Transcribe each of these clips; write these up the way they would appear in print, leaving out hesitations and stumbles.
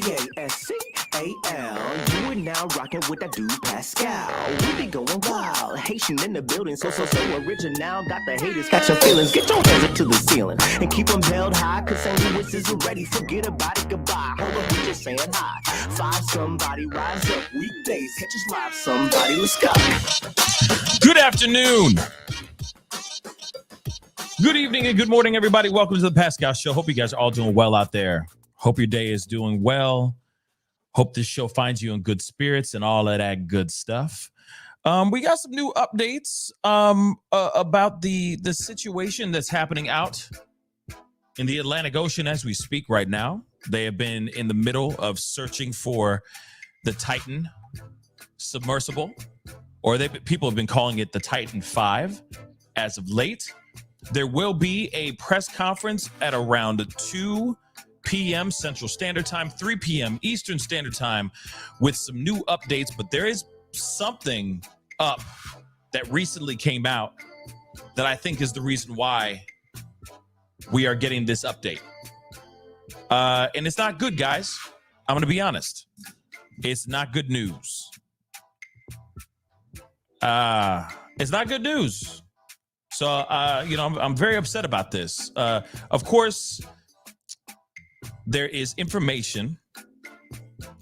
Pascal. You are now rocking with that dude Pascal. We be going wild, Haitian in the building, so original. Got the haters, got your feelings. Get your hands up to the ceiling and keep them held high. Cause St. Louis isn't ready. Forget about it, goodbye. Hold up, we just saying hi. Five somebody, rise up. Weekdays, catch us live. Somebody, let's go. Good afternoon. Good evening and good morning, everybody. Welcome to the Pascal Show. Hope you guys are all doing well out there. Hope your day is doing well. Hope this show finds you in good spirits and all of that good stuff. We got some new updates about the situation that's happening out in the Atlantic Ocean as we speak right now. They have been in the middle of searching for the Titan Submersible, or people have been calling it the Titan 5 as of late. There will be a press conference at around 2 p.m. Central Standard Time, 3 p.m. Eastern Standard Time with some new updates, but there is something up that recently came out that I think is the reason why we are getting this update. And it's not good, guys. I'm going to be honest. It's not good news. It's not good news. So, I'm very upset about this. Of course, there is information.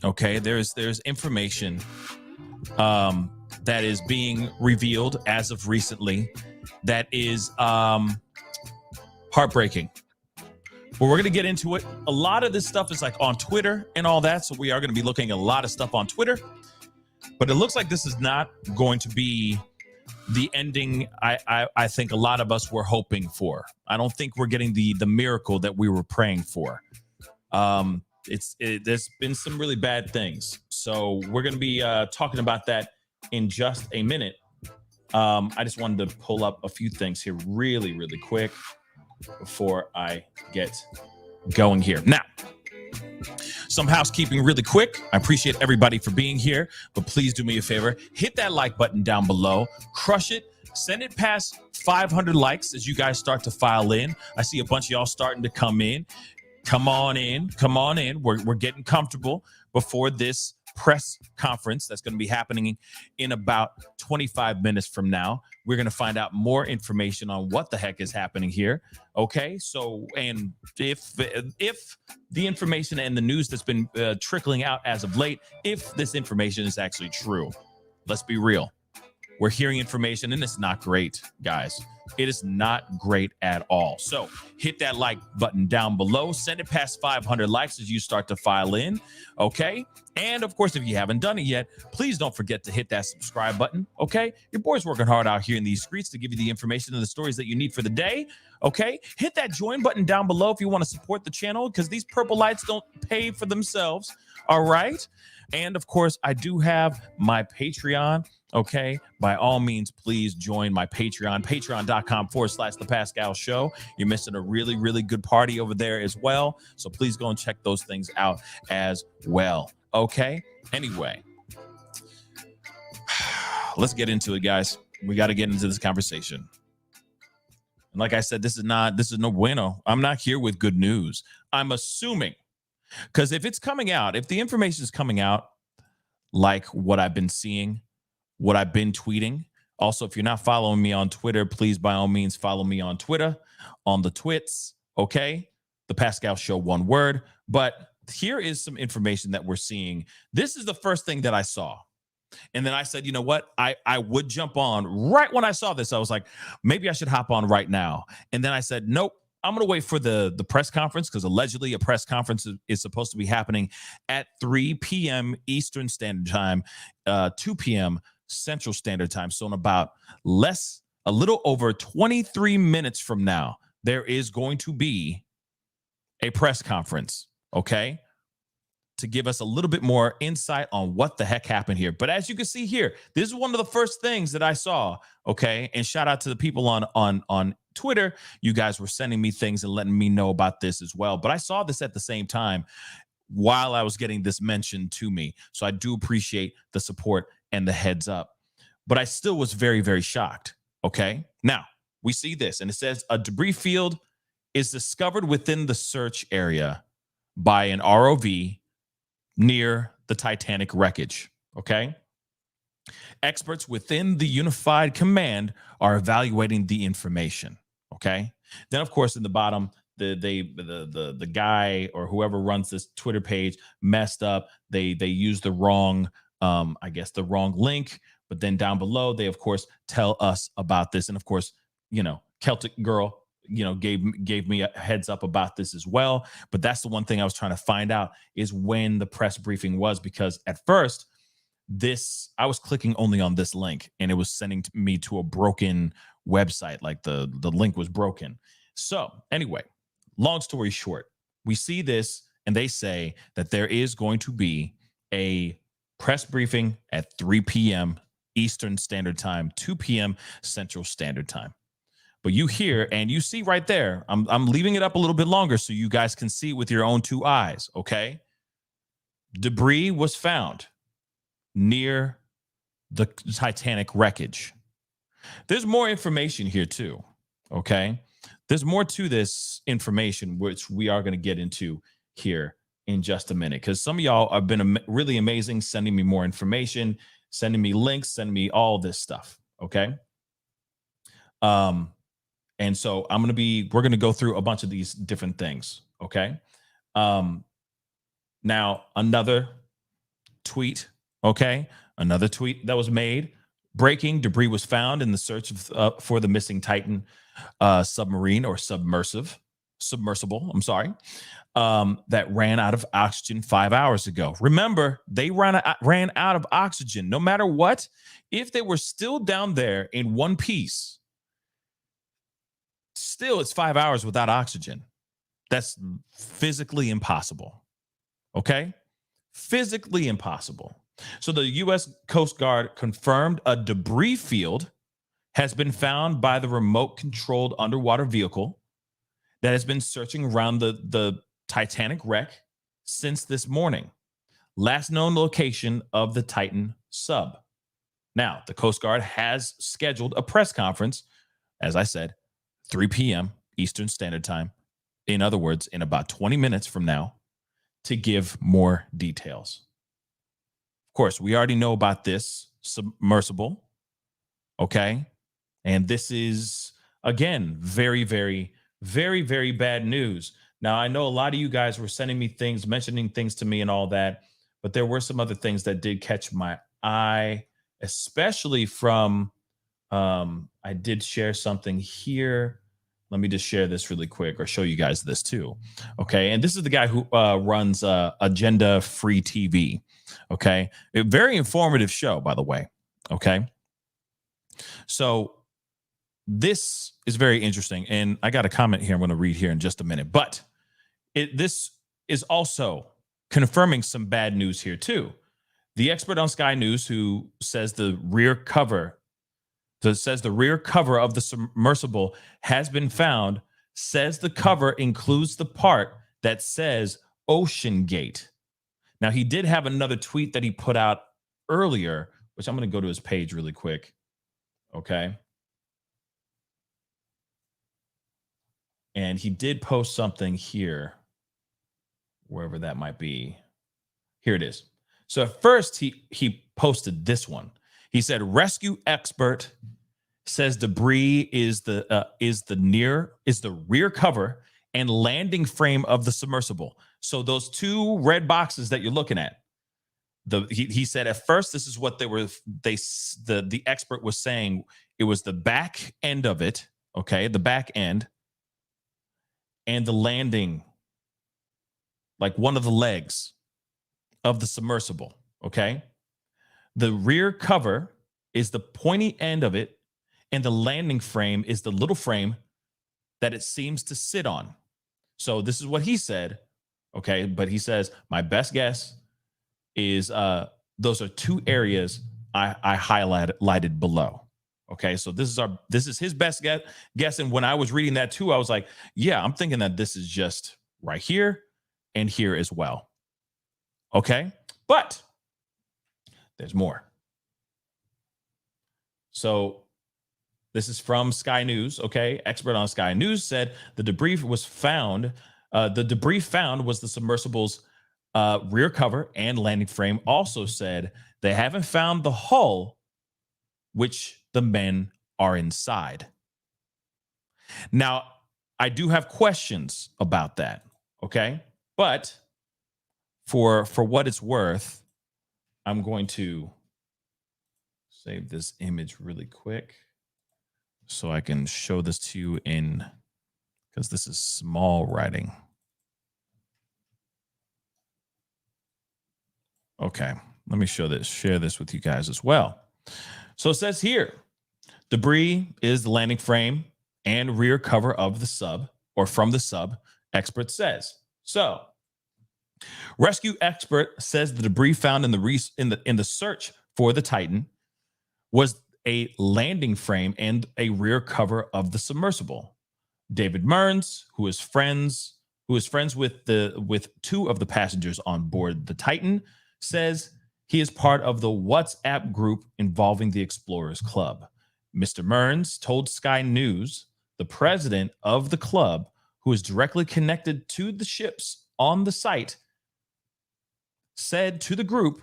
Okay, there's information that is being revealed as of recently that is heartbreaking. But we're going to get into it. A lot of this stuff is like on Twitter and all that. So we are going to be looking at a lot of stuff on Twitter. But it looks like this is not going to be the ending I think a lot of us were hoping for. I don't think we're getting the miracle that we were praying for. There's been some really bad things. So we're going to be talking about that in just a minute. I just wanted to pull up a few things here really, really quick before I get going here. Now, some housekeeping really quick. I appreciate everybody for being here, but please do me a favor. Hit that like button down below. Crush it. Send it past 500 likes as you guys start to file in. I see a bunch of y'all starting to come in. Come on in. We're getting comfortable before this press conference that's going to be happening in about 25 minutes from now. We're going to find out more information on what the heck is happening here. Okay, so and if the information and the news that's been trickling out as of late, if this information is actually true, let's be real. We're hearing information and it's not great, guys. It is not great at all. So hit that like button down below. Send it past 500 likes as you start to file in. Okay. And of course, if you haven't done it yet, please don't forget to hit that subscribe button. Okay. Your boy's working hard out here in these streets to give you the information and the stories that you need for the day. Okay. Hit that join button down below if you want to support the channel, because these purple lights don't pay for themselves. All right. And of course, I do have my Patreon. Okay, by all means, please join my Patreon, patreon.com/the Pascal Show. You're missing a really, really good party over there as well. So please go and check those things out as well. Okay, anyway, let's get into it, guys. We got to get into this conversation. And like I said, this is no bueno. I'm not here with good news. I'm assuming, because if it's coming out, if the information is coming out like what I've been seeing, what I've been tweeting. Also, if you're not following me on Twitter, please, by all means, follow me on Twitter, on the twits, okay? The Pascal Show, one word. But here is some information that we're seeing. This is the first thing that I saw. And then I said, you know what? I would jump on right when I saw this. I was like, maybe I should hop on right now. And then I said, nope. I'm going to wait for the press conference, because allegedly a press conference is supposed to be happening at 3 p.m. Eastern Standard Time, 2 p.m. Central Standard Time. So in about a little over 23 minutes from now, there is going to be a press conference, okay, to give us a little bit more insight on what the heck happened here. But as you can see here, this is one of the first things that I saw, okay, and shout out to the people on Twitter. You guys were sending me things and letting me know about this as well. But I saw this at the same time while I was getting this mentioned to me. So I do appreciate the support and the heads up. But I still was very, very shocked. Okay. Now we see this, and it says a debris field is discovered within the search area by an ROV near the Titanic wreckage. Okay. Experts within the unified command are evaluating the information. Okay. Then, of course, in the bottom, the guy or whoever runs this Twitter page messed up. They used the wrong, I guess, the wrong link. But then down below, they of course tell us about this, and of course, Celtic Girl, gave me a heads up about this as well. But that's the one thing I was trying to find out is when the press briefing was, because at first I was clicking only on this link and it was sending me to a broken website, like the link was broken. So anyway, long story short, we see this and they say that there is going to be a press briefing at 3 p.m. Eastern Standard Time, 2 p.m. Central Standard Time. But you hear and you see right there, I'm leaving it up a little bit longer so you guys can see with your own two eyes, okay? Debris was found near the Titanic wreckage. There's more information here too, okay? There's more to this information, which we are going to get into here in just a minute, because some of y'all have been really amazing, sending me more information, sending me links, sending me all this stuff, okay? And so we're going to go through a bunch of these different things, okay? Now, another tweet, okay? Another tweet that was made. Breaking: debris was found in the search for the missing Titan submarine or submersible, that ran out of oxygen 5 hours ago. Remember, they ran out of oxygen. No matter what, if they were still down there in one piece, still it's 5 hours without oxygen. That's physically impossible. Okay? Physically impossible. So the U.S. Coast Guard confirmed a debris field has been found by the remote-controlled underwater vehicle that has been searching around the Titanic wreck since this morning. Last known location of the Titan sub. Now, the Coast Guard has scheduled a press conference, as I said, 3 p.m. Eastern Standard Time. In other words, in about 20 minutes from now, to give more details. Of course, we already know about this submersible, okay? And this is, again, very, very, very, very bad news. Now, I know a lot of you guys were sending me things, mentioning things to me and all that, but there were some other things that did catch my eye, especially from, I did share something here. Let me just share this really quick or show you guys this too. Okay. And this is the guy who runs Agenda Free TV. Okay. A very informative show, by the way. Okay. So this is very interesting. And I got a comment here I'm going to read here in just a minute. But this is also confirming some bad news here too. The expert on Sky News who says the rear cover of the submersible has been found, says the cover includes the part that says Ocean Gate. Now, he did have another tweet that he put out earlier, which I'm going to go to his page really quick. Okay. And he did post something here, wherever that might be. Here it is. So at first he posted this one. He said, rescue expert says debris is the rear cover and landing frame of the submersible. So those two red boxes that you're looking at, he said at first this is what the expert was saying. It was the back end of it, okay, the back end, and the landing, like one of the legs of the submersible, okay? The rear cover is the pointy end of it, and the landing frame is the little frame that it seems to sit on. So this is what he said, okay? But he says, my best guess is those are two areas I highlighted below. Okay, so this is his best guess. And when I was reading that too, I was like, yeah, I'm thinking that this is just right here and here as well. Okay, but there's more. So this is from Sky News. Okay, expert on Sky News said the debris was found. The debris found was the submersible's rear cover and landing frame also said they haven't found the hull, which the men are inside. Now, I do have questions about that, okay? But for what it's worth, I'm going to save this image really quick so I can show this to you in, because this is small writing. Okay, let me share this with you guys as well. So it says here, debris is the landing frame and rear cover of the sub, or from the sub, expert says. So, rescue expert says the debris found in the search for the Titan was a landing frame and a rear cover of the submersible. David Mearns, who is friends with two of the passengers on board the Titan, says he is part of the WhatsApp group involving the Explorers Club. Mr. Mearns told Sky News the president of the club, who is directly connected to the ships on the site, said to the group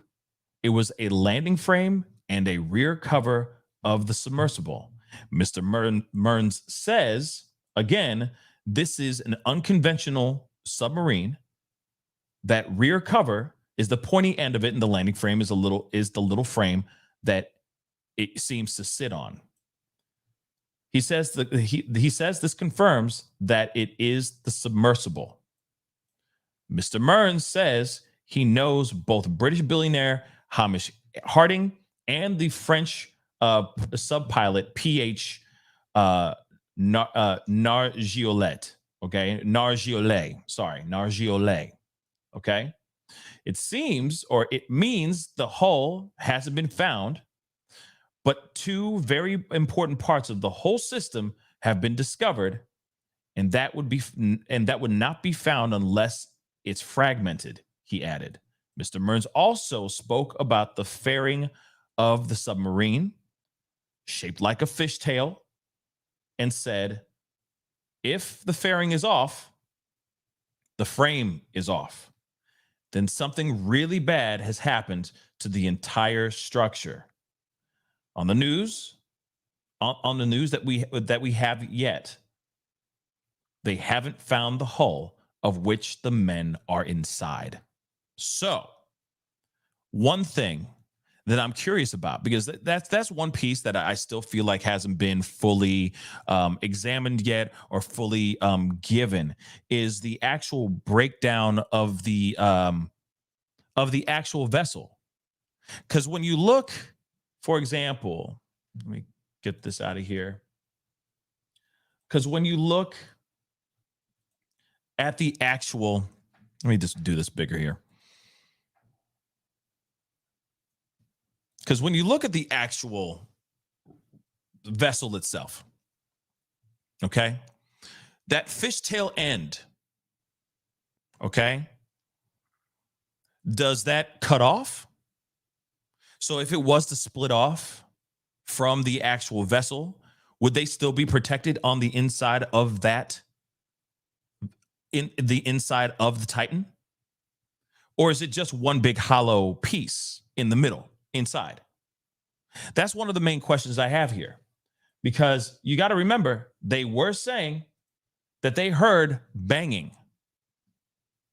it was a landing frame and a rear cover of the submersible. Mr. Mearns says, again, this is an unconventional submarine. That rear cover is the pointy end of it, and the landing frame is the little frame that it seems to sit on. He says this confirms that it is the submersible. Mr. Mearns says he knows both British billionaire Hamish Harding and the French subpilot PH Nargiolet. Okay, Nargiolet. Okay, it means the hull hasn't been found, but two very important parts of the whole system have been discovered, and that would not be found unless it's fragmented, he added. Mr. Mearns also spoke about the fairing of the submarine, shaped like a fishtail, and said, if the fairing is off, the frame is off, then something really bad has happened to the entire structure. On the news that we have yet, they haven't found the hull of which the men are inside. So, one thing that I'm curious about, because that's one piece that I still feel like hasn't been fully examined yet or fully given, is the actual breakdown of the actual vessel. Because when you look, for example, let me get this out of here. Because when you look at the actual, let me just do this bigger here. Because when you look at the actual vessel itself, okay, that fishtail end, okay, does that cut off? So if it was to split off from the actual vessel, would they still be protected on the inside of that, in the inside of the Titan? Or is it just one big hollow piece in the middle, inside? That's one of the main questions I have here, because you got to remember, they were saying that they heard banging.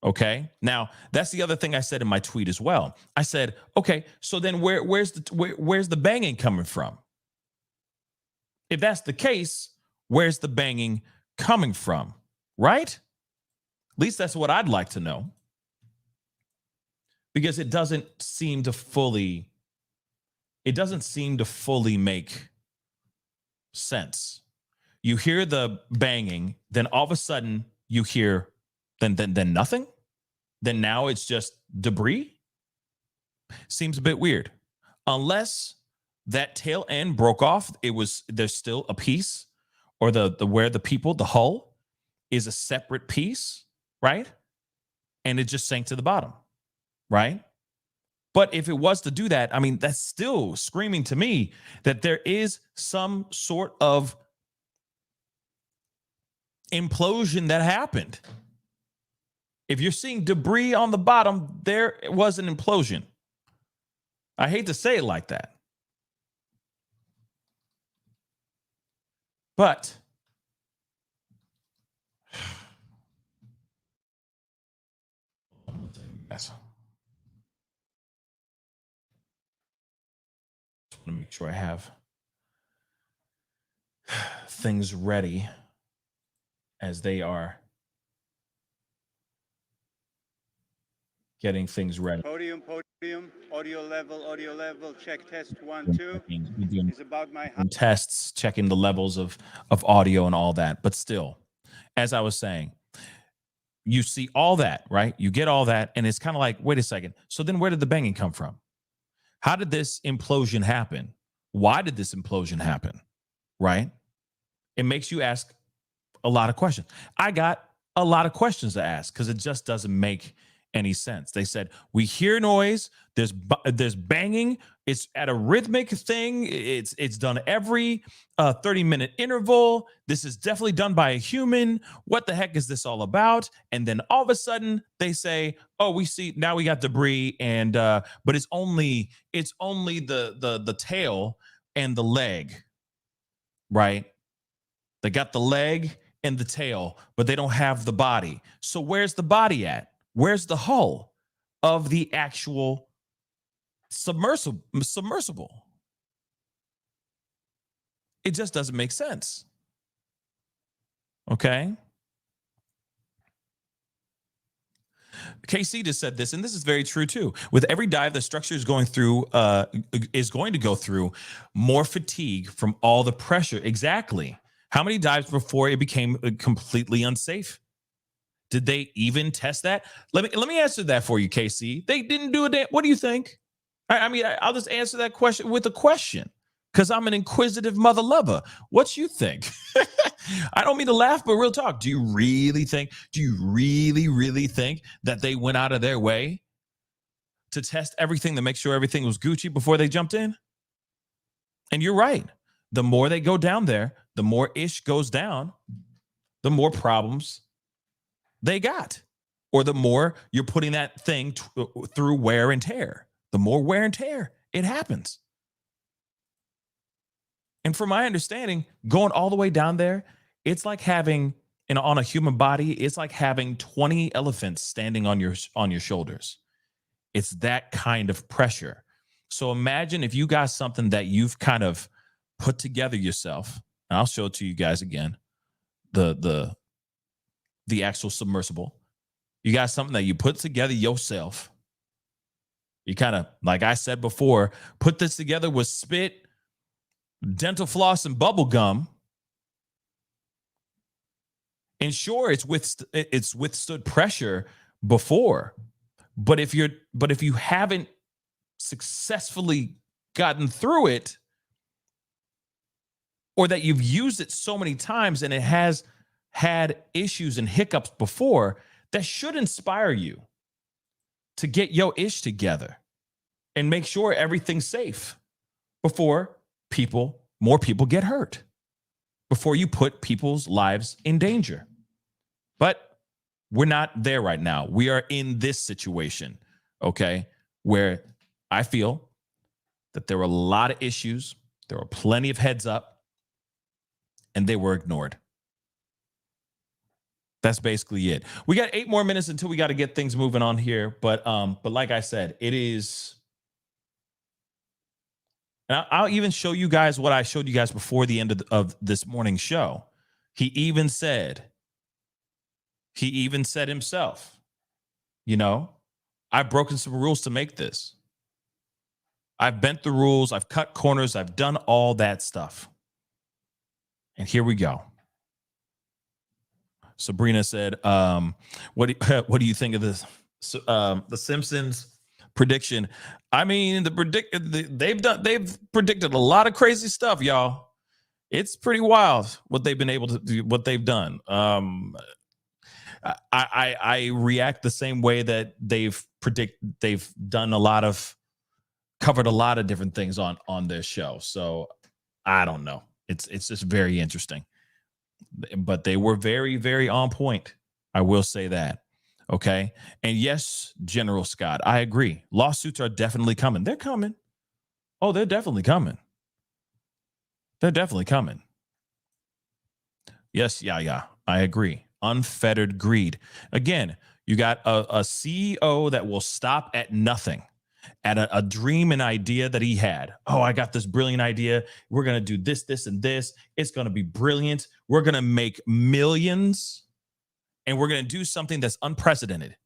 Okay. Now, that's the other thing I said in my tweet as well. I said, okay, so then where's the banging coming from? If that's the case, where's the banging coming from? Right? At least that's what I'd like to know. Because it doesn't seem to fully make sense. You hear the banging, then all of a sudden you hear then nothing. Then now it's just debris. Seems a bit weird. Unless that tail end broke off, there's still a piece, or the hull is a separate piece, right? And it just sank to the bottom, right? But if it was to do that, I mean, that's still screaming to me that there is some sort of implosion that happened. If you're seeing debris on the bottom, there was an implosion. I hate to say it like that. But yes. Just want to make sure I have things ready as they are getting things ready. Podium, audio level, check test 1, 2. Is about my tests, checking the levels of audio and all that. But still, as I was saying, you see all that, right? You get all that, and it's kind of like, wait a second. So then where did the banging come from? How did this implosion happen? Why did this implosion happen? Right? It makes you ask a lot of questions. I got a lot of questions to ask because it just doesn't make any sense. They said, we hear noise, there's banging, it's at a rhythmic thing, it's done every 30-minute interval. This is definitely done by a human. What the heck is this all about? And then all of a sudden they say, oh, we see now we got debris, and but it's only the tail and the leg, right? They got the leg and the tail, but they don't have the body. So where's the body at? Where's the hull of the actual submersible? It just doesn't make sense. Okay. KC just said this, and this is very true too. With every dive, the structure is going to go through more fatigue from all the pressure. Exactly. How many dives before it became completely unsafe? Did they even test that? Let me answer that for you, KC. They didn't do it. What do you think? I mean, I'll just answer that question with a question because I'm an inquisitive mother lover. What you think? I don't mean to laugh, but real talk. Do you really think that they went out of their way to test everything to make sure everything was Gucci before they jumped in? And you're right. The more they go down there, the more ish goes down, the more problems they got, or the more you're putting that thing through wear and tear. The more wear and tear it happens. And from my understanding, going all the way down there, it's like having, on a human body, it's like having 20 elephants standing on your shoulders. It's that kind of pressure. So imagine if you got something that you've kind of put together yourself. And I'll show it to you guys again. The actual submersible. You got something that you put together yourself. You kind of, like I said before, put this together with spit, dental floss, and bubble gum. And sure, it's withstood pressure before, but if you haven't successfully gotten through it, or that you've used it so many times and it has had issues and hiccups before, that should inspire you to get your ish together and make sure everything's safe before more people get hurt, before you put people's lives in danger. But we're not there right now. We are in this situation, okay, where I feel that there were a lot of issues, there were plenty of heads up, and they were ignored. That's basically it. We got 8 more minutes until we got to get things moving on here. But like I said, it is. And I'll even show you guys what I showed you guys before the end of this morning's show. He even said himself, I've broken some rules to make this. I've bent the rules. I've cut corners. I've done all that stuff. And here we go. Sabrina said, what do you think of this? The Simpsons prediction? I mean, they've predicted a lot of crazy stuff, y'all. It's pretty wild what they've been able to do, what they've done. I react the same way that they've covered a lot of different things on their show. So I don't know. It's just very interesting. But they were very, very on point. I will say that. Okay. And yes, General Scott, I agree. Lawsuits are definitely coming. They're coming. Oh, they're definitely coming. They're definitely coming. Yes, yeah, I agree. Unfettered greed. Again, you got a CEO that will stop at nothing, at a dream and idea that he had. Oh, I got this brilliant idea. We're going to do this, this, and this. It's going to be brilliant. We're going to make millions, and we're going to do something that's unprecedented.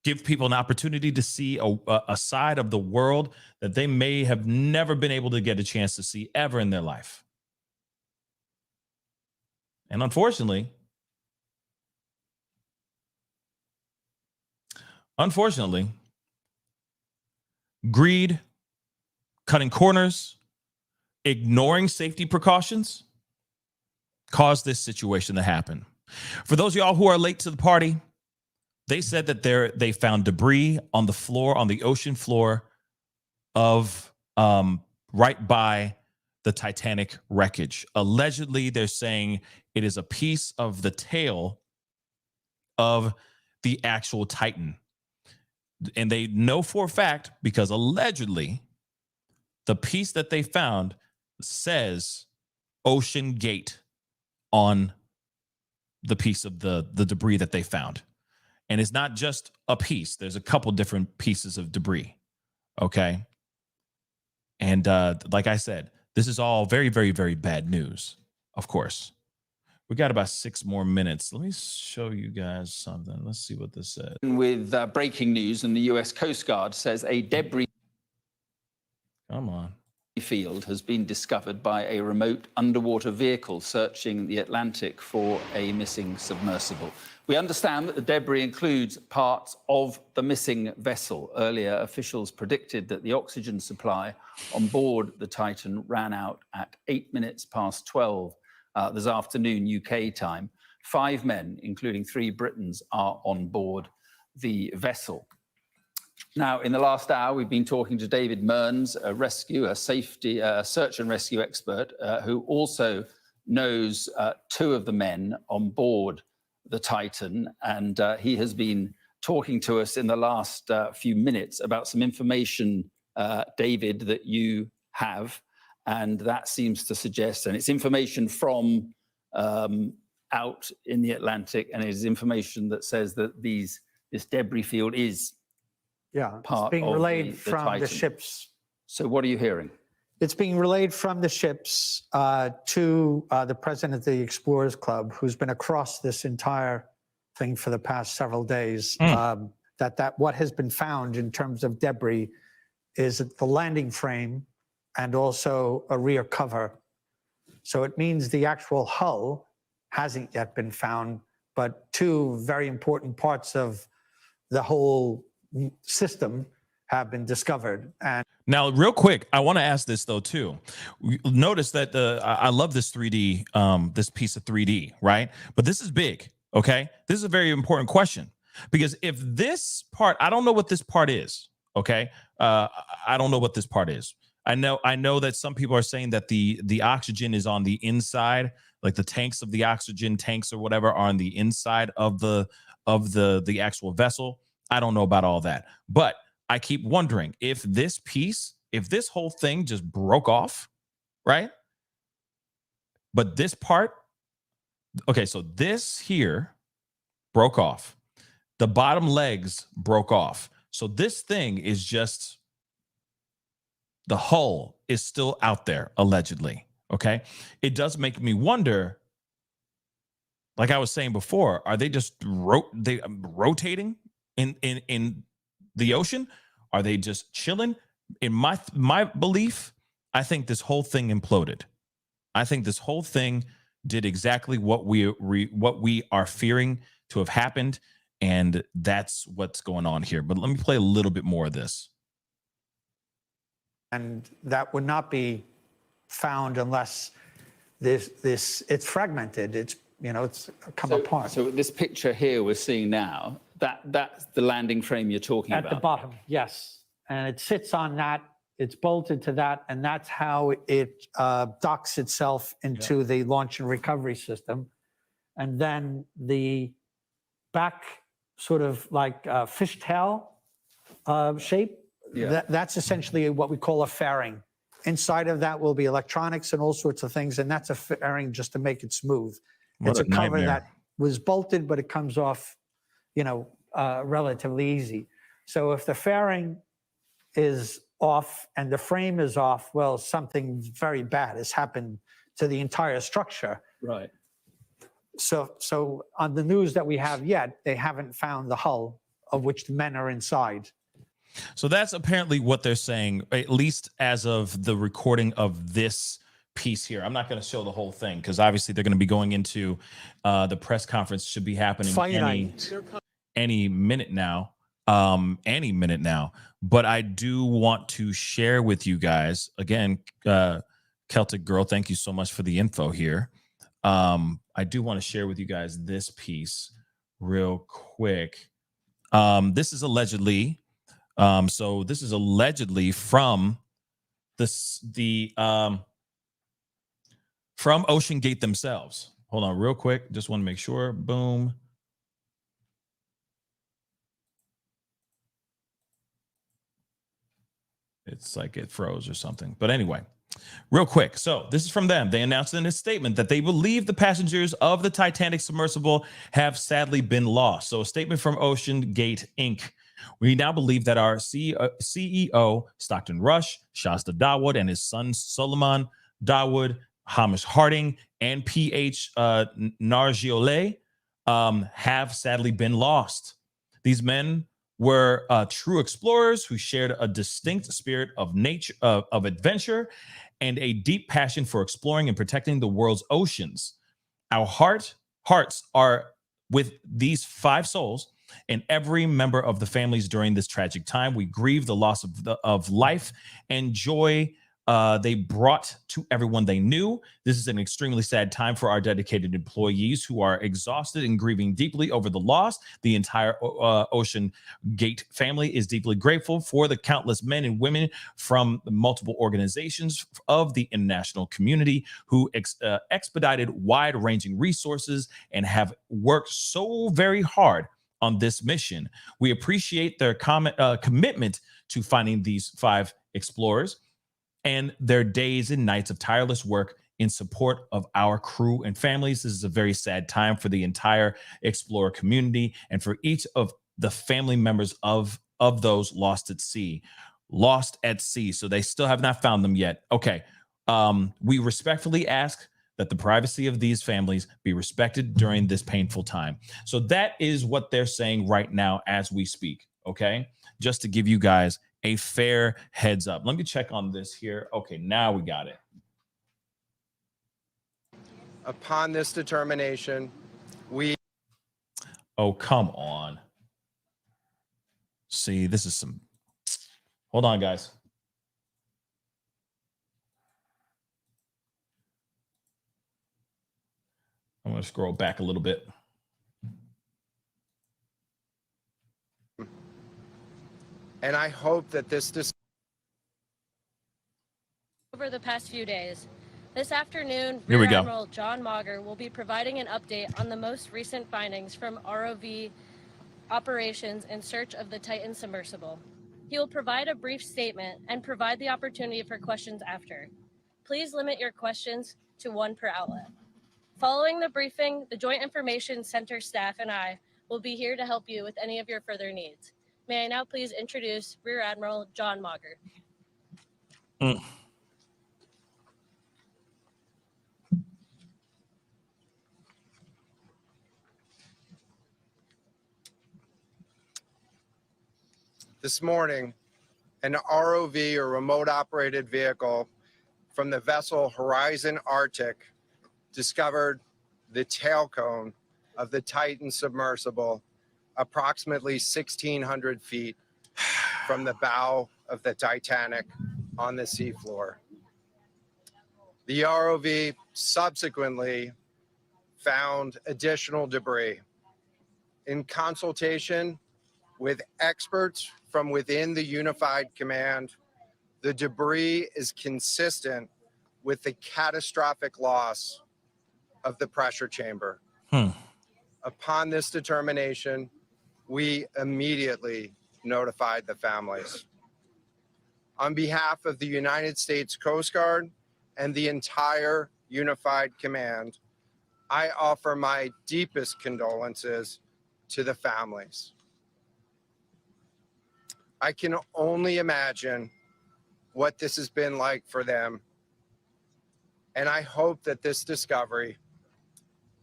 Give people an opportunity to see a side of the world that they may have never been able to get a chance to see ever in their life. And unfortunately, greed, cutting corners, ignoring safety precautions caused this situation to happen. For those of y'all who are late to the party, they said that they found debris on the floor, on the ocean floor of right by the Titanic wreckage. Allegedly, they're saying it is a piece of the tail of the actual Titan. And they know for a fact, because allegedly the piece that they found says Ocean Gate on the piece of the debris that they found. And it's not just a piece. There's a couple different pieces of debris. Okay. And like I said, this is all very, very, very bad news, of course. We got about 6 more minutes. Let me show you guys something. Let's see what this says. With breaking news, and the US Coast Guard says a debris field has been discovered by a remote underwater vehicle searching the Atlantic for a missing submersible. We understand that the debris includes parts of the missing vessel. Earlier, officials predicted that the oxygen supply on board the Titan ran out at 8 minutes past 12 this afternoon, UK time. 5 men, including 3 Britons, are on board the vessel. Now, in the last hour, we've been talking to David Mearns, a search and rescue expert, who also knows 2 of the men on board the Titan. And he has been talking to us in the last few minutes about some information, David, that you have. And that seems to suggest, and it's information from out in the Atlantic, and it is information that says that this debris field is part it's being of relayed the from Titan. the ships. So what are you hearing? It's being relayed from the ships to the president of the Explorers Club, who's been across this entire thing for the past several days. That what has been found in terms of debris is the landing frame and also a rear cover. So it means the actual hull hasn't yet been found, but 2 very important parts of the whole system have been discovered. And now, real quick, I want to ask this though too. Notice that I love this 3D, this piece of 3D, right? But this is big. Okay, this is a very important question, because if this part, I don't know what this part is. Okay, I don't know what this part is. I know that some people are saying that the oxygen is on the inside, like the tanks of the oxygen tanks or whatever are on the inside of the actual vessel. I don't know about all that, but I keep wondering if this whole thing just broke off, right? But this part, okay, so this here broke off. The bottom legs broke off. So this thing is just, the hull is still out there, allegedly, okay? It does make me wonder, like I was saying before, are they just rotating in the ocean? Are they just chilling? In my belief, I think this whole thing imploded. I think this whole thing did exactly what we are fearing to have happened, and that's what's going on here. But let me play a little bit more of this. And that would not be found unless it's fragmented. It's come apart. So this picture here we're seeing now, that's the landing frame you're talking about. At the bottom, yes. And it sits on that, it's bolted to that, and that's how it docks itself into the launch and recovery system. And then the back sort of like fishtail shape. Yeah. That's essentially what we call a fairing. Inside of that will be electronics and all sorts of things, and that's a fairing just to make it smooth. What It's a a cover nightmare. that was bolted, but it comes off, relatively easy. So if the fairing is off and the frame is off, well, something very bad has happened to the entire structure. Right. So on the news that we have yet, they haven't found the hull of which the men are inside. So that's apparently what they're saying, at least as of the recording of this piece here. I'm not going to show the whole thing because obviously they're going to be going into the press conference should be happening any minute now. Any minute now. But I do want to share with you guys again, Celtic Girl. Thank you so much for the info here. I do want to share with you guys this piece real quick. This is allegedly. So this is allegedly from from Ocean Gate themselves. Hold on real quick. Just want to make sure. Boom. It's like it froze or something. But anyway, real quick. So this is from them. They announced in a statement that they believe the passengers of the Titanic Submersible have sadly been lost. So a statement from Ocean Gate Inc. We now believe that our CEO, Stockton Rush, Shasta Dawood, and his son, Solomon Dawood, Hamish Harding, and P.H. Nargiole have sadly been lost. These men were true explorers who shared a distinct spirit of nature, of adventure, and a deep passion for exploring and protecting the world's oceans. Our hearts are with these 5 souls and every member of the families during this tragic time. We grieve the loss of life and joy they brought to everyone they knew. This is an extremely sad time for our dedicated employees who are exhausted and grieving deeply over the loss. The entire Ocean Gate family is deeply grateful for the countless men and women from multiple organizations of the international community who expedited wide-ranging resources and have worked so very hard on this mission. We appreciate their commitment to finding these 5 explorers and their days and nights of tireless work in support of our crew and families. This is a very sad time for the entire explorer community and for each of the family members of those lost at sea. Lost at sea. So they still have not found them yet. Okay. We respectfully ask that the privacy of these families be respected during this painful time. So that is what they're saying right now as we speak. Okay. Just to give you guys a fair heads up. Let me check on this here. Okay, now we got it. Upon this determination, we... Oh, come on. See, this is some... Hold on, guys. I'm going to scroll back a little bit. And I hope that over the past few days. This afternoon, Here we Rear go. Admiral John Mauger will be providing an update on the most recent findings from ROV operations in search of the Titan Submersible. He will provide a brief statement and provide the opportunity for questions after. Please limit your questions to 1 per outlet. Following the briefing, the Joint Information Center staff and I will be here to help you with any of your further needs. May I now please introduce Rear Admiral John Mauger. This morning, an ROV, or remote operated vehicle, from the vessel Horizon Arctic discovered the tail cone of the Titan Submersible approximately 1,600 feet from the bow of the Titanic on the seafloor. The ROV subsequently found additional debris. In consultation with experts from within the Unified Command, the debris is consistent with the catastrophic loss of the pressure chamber. Upon this determination, we immediately notified the families. On behalf of the United States Coast Guard and the entire Unified Command, I offer my deepest condolences to the families. I can only imagine what this has been like for them, and I hope that this discovery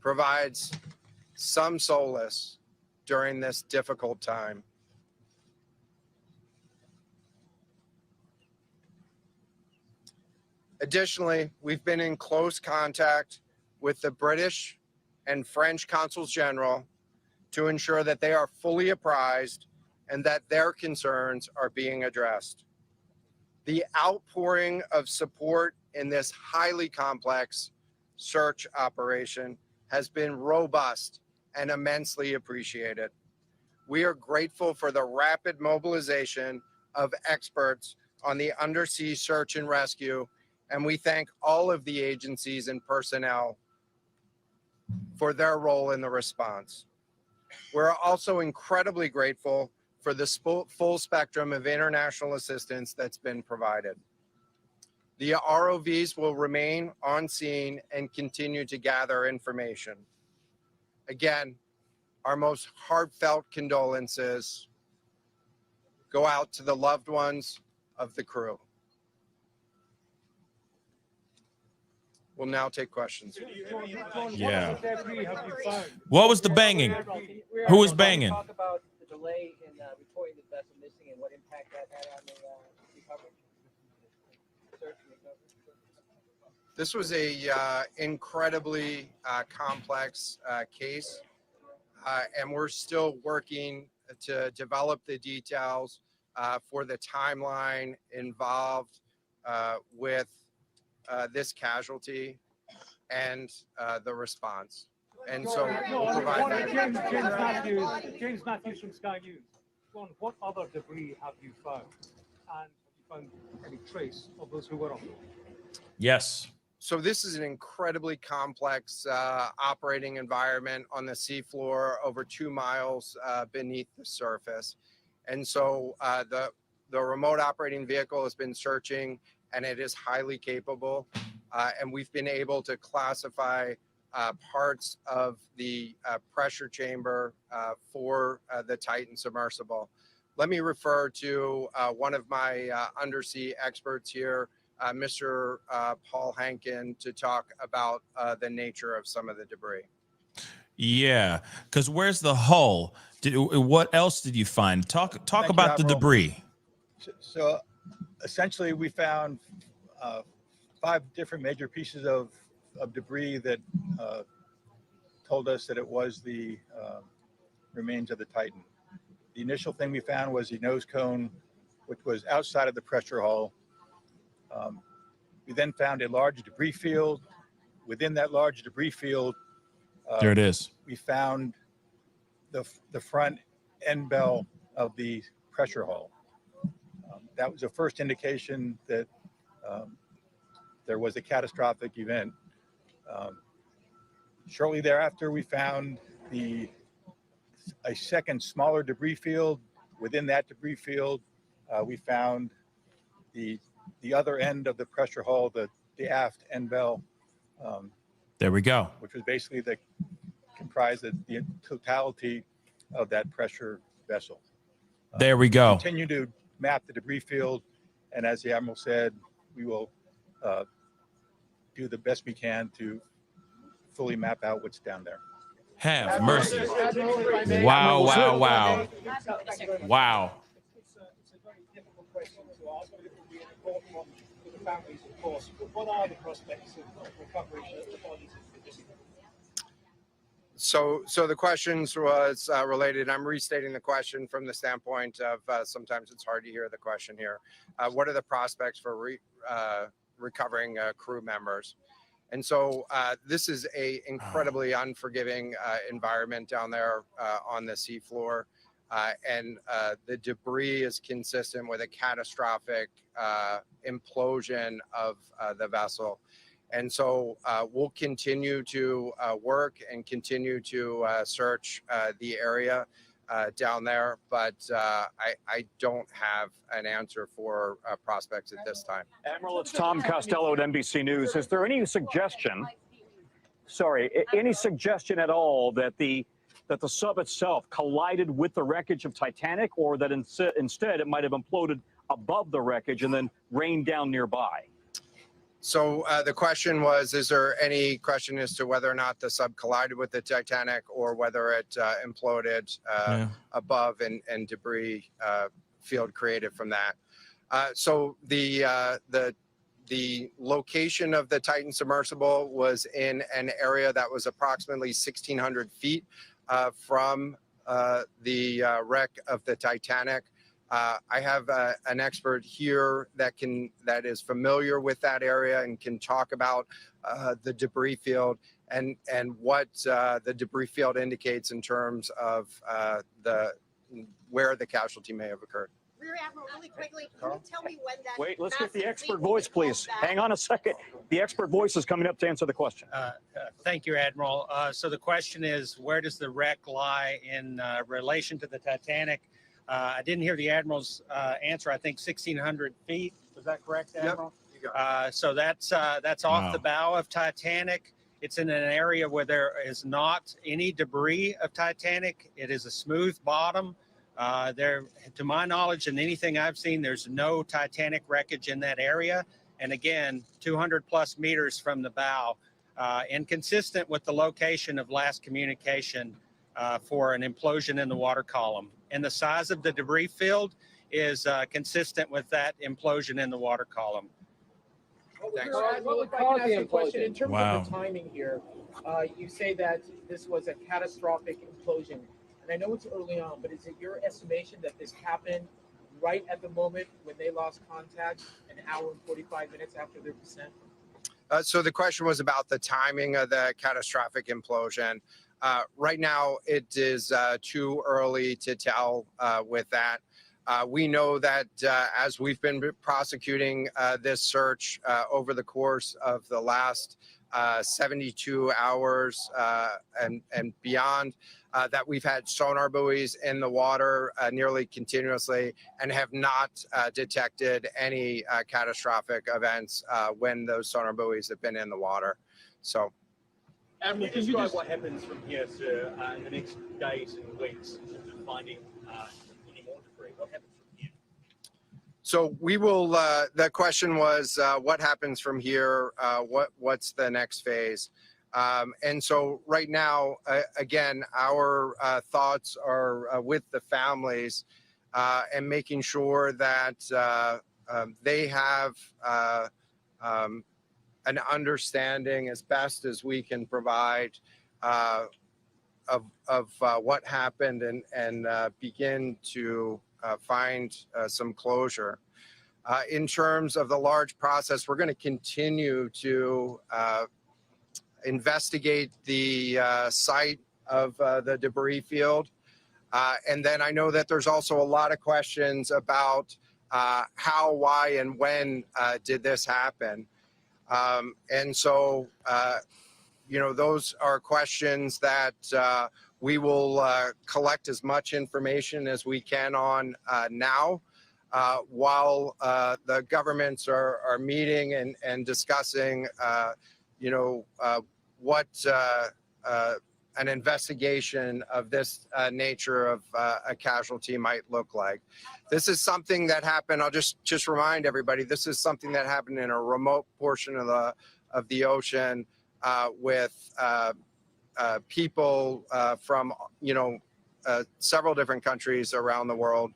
provides some solace during this difficult time. Additionally, we've been in close contact with the British and French consuls general to ensure that they are fully apprised and that their concerns are being addressed. The outpouring of support in this highly complex search operation has been robust and immensely appreciated. We are grateful for the rapid mobilization of experts on the undersea search and rescue, and we thank all of the agencies and personnel for their role in the response. We're also incredibly grateful for the full spectrum of international assistance that's been provided. The ROVs will remain on scene and continue to gather information. Again, our most heartfelt condolences go out to the loved ones of the crew. We'll now take questions. Yeah. What was the banging? Who was banging? Talk about the delay in reporting the vessel missing and what impact that had on the recovery. Search and recovery. This was a incredibly complex case, and we're still working to develop the details for the timeline involved with this casualty and the response. And so we'll provide that. James Matthews from Sky News. Ron, what other debris have you found? And have you found any trace of those who were on board? Yes. So this is an incredibly complex operating environment on the seafloor, over 2 miles beneath the surface. And so the remote operating vehicle has been searching, and it is highly capable. And we've been able to classify parts of the pressure chamber for the Titan Submersible. Let me refer to one of my undersea experts here, Mr. Paul Hankin, to talk about the nature of some of the debris. Yeah, because where's the hull? What else did you find? Talk about the debris. So essentially, we found 5 different major pieces of debris that told us that it was the remains of the Titan. The initial thing we found was the nose cone, which was outside of the pressure hull. We then found a large debris field. Within that large debris field, there it is. We found the front end bell of the pressure hull. That was the first indication that there was a catastrophic event. Shortly thereafter, we found a second smaller debris field. Within that debris field, we found the other end of the pressure hull, the aft end bell. There we go. Which was basically comprised of the totality of that pressure vessel. There we go. Continue to map the debris field, and as the Admiral said, we will do the best we can to fully map out what's down there. Have mercy. Wow, wow, wow. Wow. It's a very difficult question to ask, but it will be an important one for the families, of course. But what are the prospects of recovery of the bodies of the missing? So the questions was related. I'm restating the question from the standpoint of sometimes it's hard to hear the question here. What are the prospects for recovering crew members? And so this is a incredibly unforgiving environment down there on the seafloor. And the debris is consistent with a catastrophic implosion of the vessel. And so we'll continue to work and continue to search the area. down there, but I don't have an answer for prospects at this time. Admiral, it's Tom Costello at NBC News. Is there any suggestion, any suggestion at all that the sub itself collided with the wreckage of Titanic, or that instead it might have imploded above the wreckage and then rained down nearby? So the question was, is there any question as to whether or not the sub collided with the Titanic or whether it imploded above and debris field created from that? So the location of the Titan submersible was in an area that was approximately 1,600 feet from the wreck of the Titanic. I have an expert here that is familiar with that area and can talk about the debris field and what the debris field indicates in terms of where the casualty may have occurred. Rear Admiral, really quickly, can you tell me when that... Wait, let's get the expert voice, please. Hang on a second. The expert voice is coming up to answer the question. Thank you, Admiral. So the question is, where does the wreck lie in relation to the Titanic? I didn't hear the Admiral's answer. I think 1,600 feet. Was that correct, Admiral? Yep, you got it. So that's off the bow of Titanic. It's in an area where there is not any debris of Titanic. It is a smooth bottom. There, to my knowledge and anything I've seen, there's no Titanic wreckage in that area. And again, 200 plus meters from the bow, and consistent with the location of last communication for an implosion in the water column. And the size of the debris field is consistent with that implosion in the water column. Thanks. Well, if I can ask you a question, in terms of the timing here, you say that this was a catastrophic implosion. And I know it's early on, but is it your estimation that this happened right at the moment when they lost contact, an hour and 45 minutes after their descent? So the question was about the timing of the catastrophic implosion. Right now, it is too early to tell with that. We know that as we've been prosecuting this search over the course of the last 72 hours and beyond, that we've had sonar buoys in the water nearly continuously and have not detected any catastrophic events when those sonar buoys have been in the water. So. Admiral, can you describe what happens from here to in the next days and weeks in terms of finding any more debris? What happens from here? So we will. The question was, what happens from here? What's the next phase? And so right now, again, our thoughts are with the families and making sure that they have an understanding as best as we can provide of what happened and begin to find some closure. In terms of the large process, we're going to continue to investigate the site of the debris field. And then I know that there's also a lot of questions about how, why, and when did this happen. And so, you know, those are questions that we will collect as much information as we can on now, while the governments are meeting and discussing, you know, what an investigation of this nature of a casualty might look like. This is something that happened. I'll just remind everybody, this is something that happened in a remote portion of the ocean with people from, you know, several different countries around the world.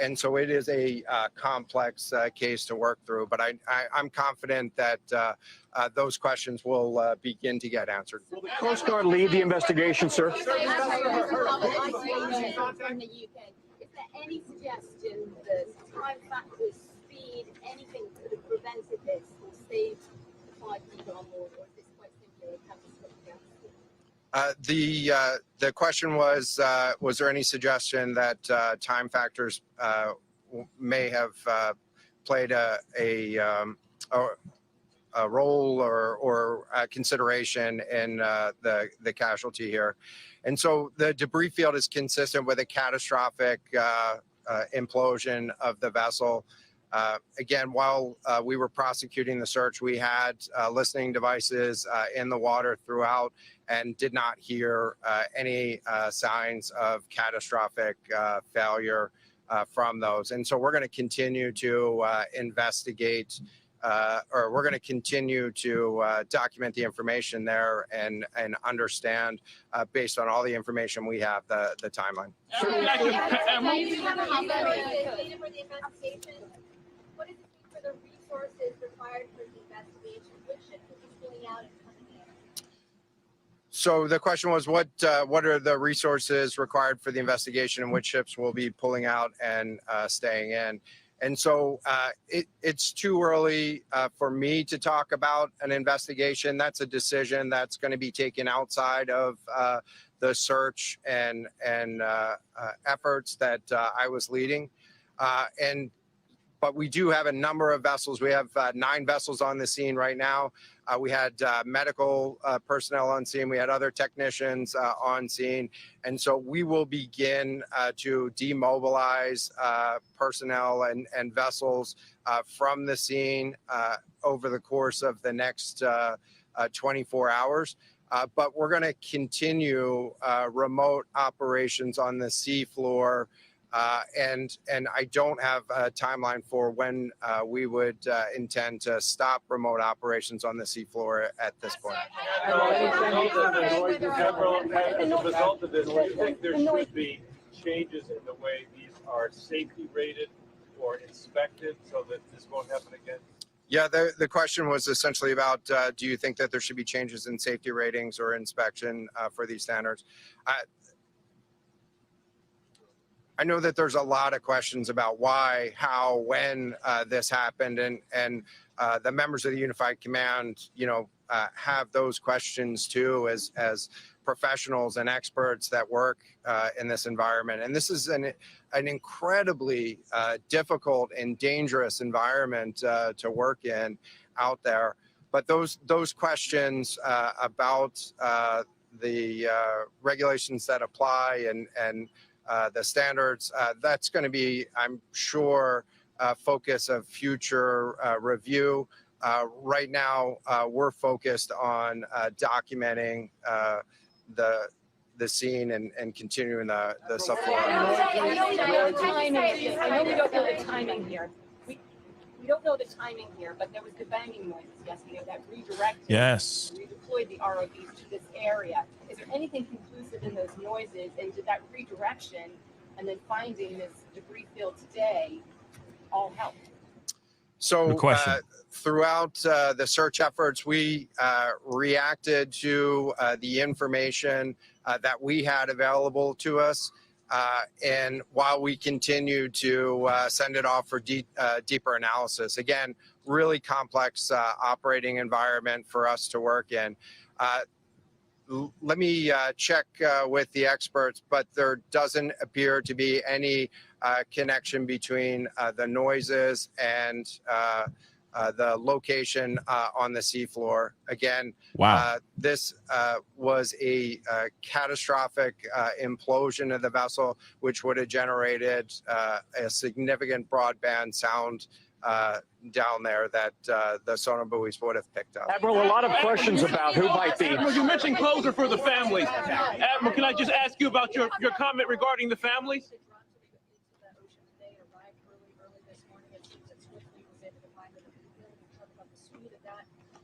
And so it is a complex case to work through, but I'm confident that those questions will begin to get answered. Will the Coast Guard lead the investigation, sir? From the UK, is there any suggestion that time factors, speed, anything could have prevented this or saved the 5 people on board, or is this quite simply a catastrophic? The question was there any suggestion that time factors may have played role or consideration in the casualty here. And so the debris field is consistent with a catastrophic implosion of the vessel. Again, while we were prosecuting the search, we had listening devices in the water throughout and did not hear any signs of catastrophic failure from those. And so we're going to continue to investigate, or we're going to continue to document the information there and understand, based on all the information we have, the timeline. What does it mean for the resources required for the investigation? Which ship will be pulling out and coming in? So the question was, what are the resources required for the investigation, and which ships will be pulling out and staying in? And so it's too early for me to talk about an investigation. That's a decision that's going to be taken outside of the search and efforts that I was leading. But we do have a number of vessels. We have 9 vessels on the scene right now. We had medical personnel on scene. We had other technicians on scene. And so we will begin to demobilize personnel and vessels from the scene over the course of the next 24 hours. But we're going to continue remote operations on the seafloor. And I don't have a timeline for when we would intend to stop remote operations on the seafloor at this point. As a result of this, do you think there should be changes in the way these are safety rated or inspected so that this won't happen again? Yeah, the question was essentially about, do you think that there should be changes in safety ratings or inspection for these standards? I know that there's a lot of questions about why, how, when this happened, and the members of the Unified Command, have those questions too, as professionals and experts that work in this environment. And this is an incredibly difficult and dangerous environment to work in out there. But those questions about the regulations that apply and the standards, that's going to be, I'm sure, focus of future review. Right now, we're focused on documenting the scene and continuing the subfloor. I know we don't know the timing here. We don't know the timing here, but there was the banging noises yesterday that redirected. Yes. Redeployed the ROVs to this area. Is there anything conclusive in those noises, and did that redirection and then finding this debris field today all help? So throughout the search efforts, we reacted to the information that we had available to us. And while we continue to send it off for deeper analysis, again, really complex operating environment for us to work in. Let me check with the experts, but there doesn't appear to be any connection between the noises and the location on the seafloor. Again, this was a catastrophic implosion of the vessel, which would have generated a significant broadband sound down there that the sonar buoys would have picked up. Admiral, a lot of questions about who might be. Admiral, you mentioned closure for the families. Admiral, can I just ask you about your comment regarding the families?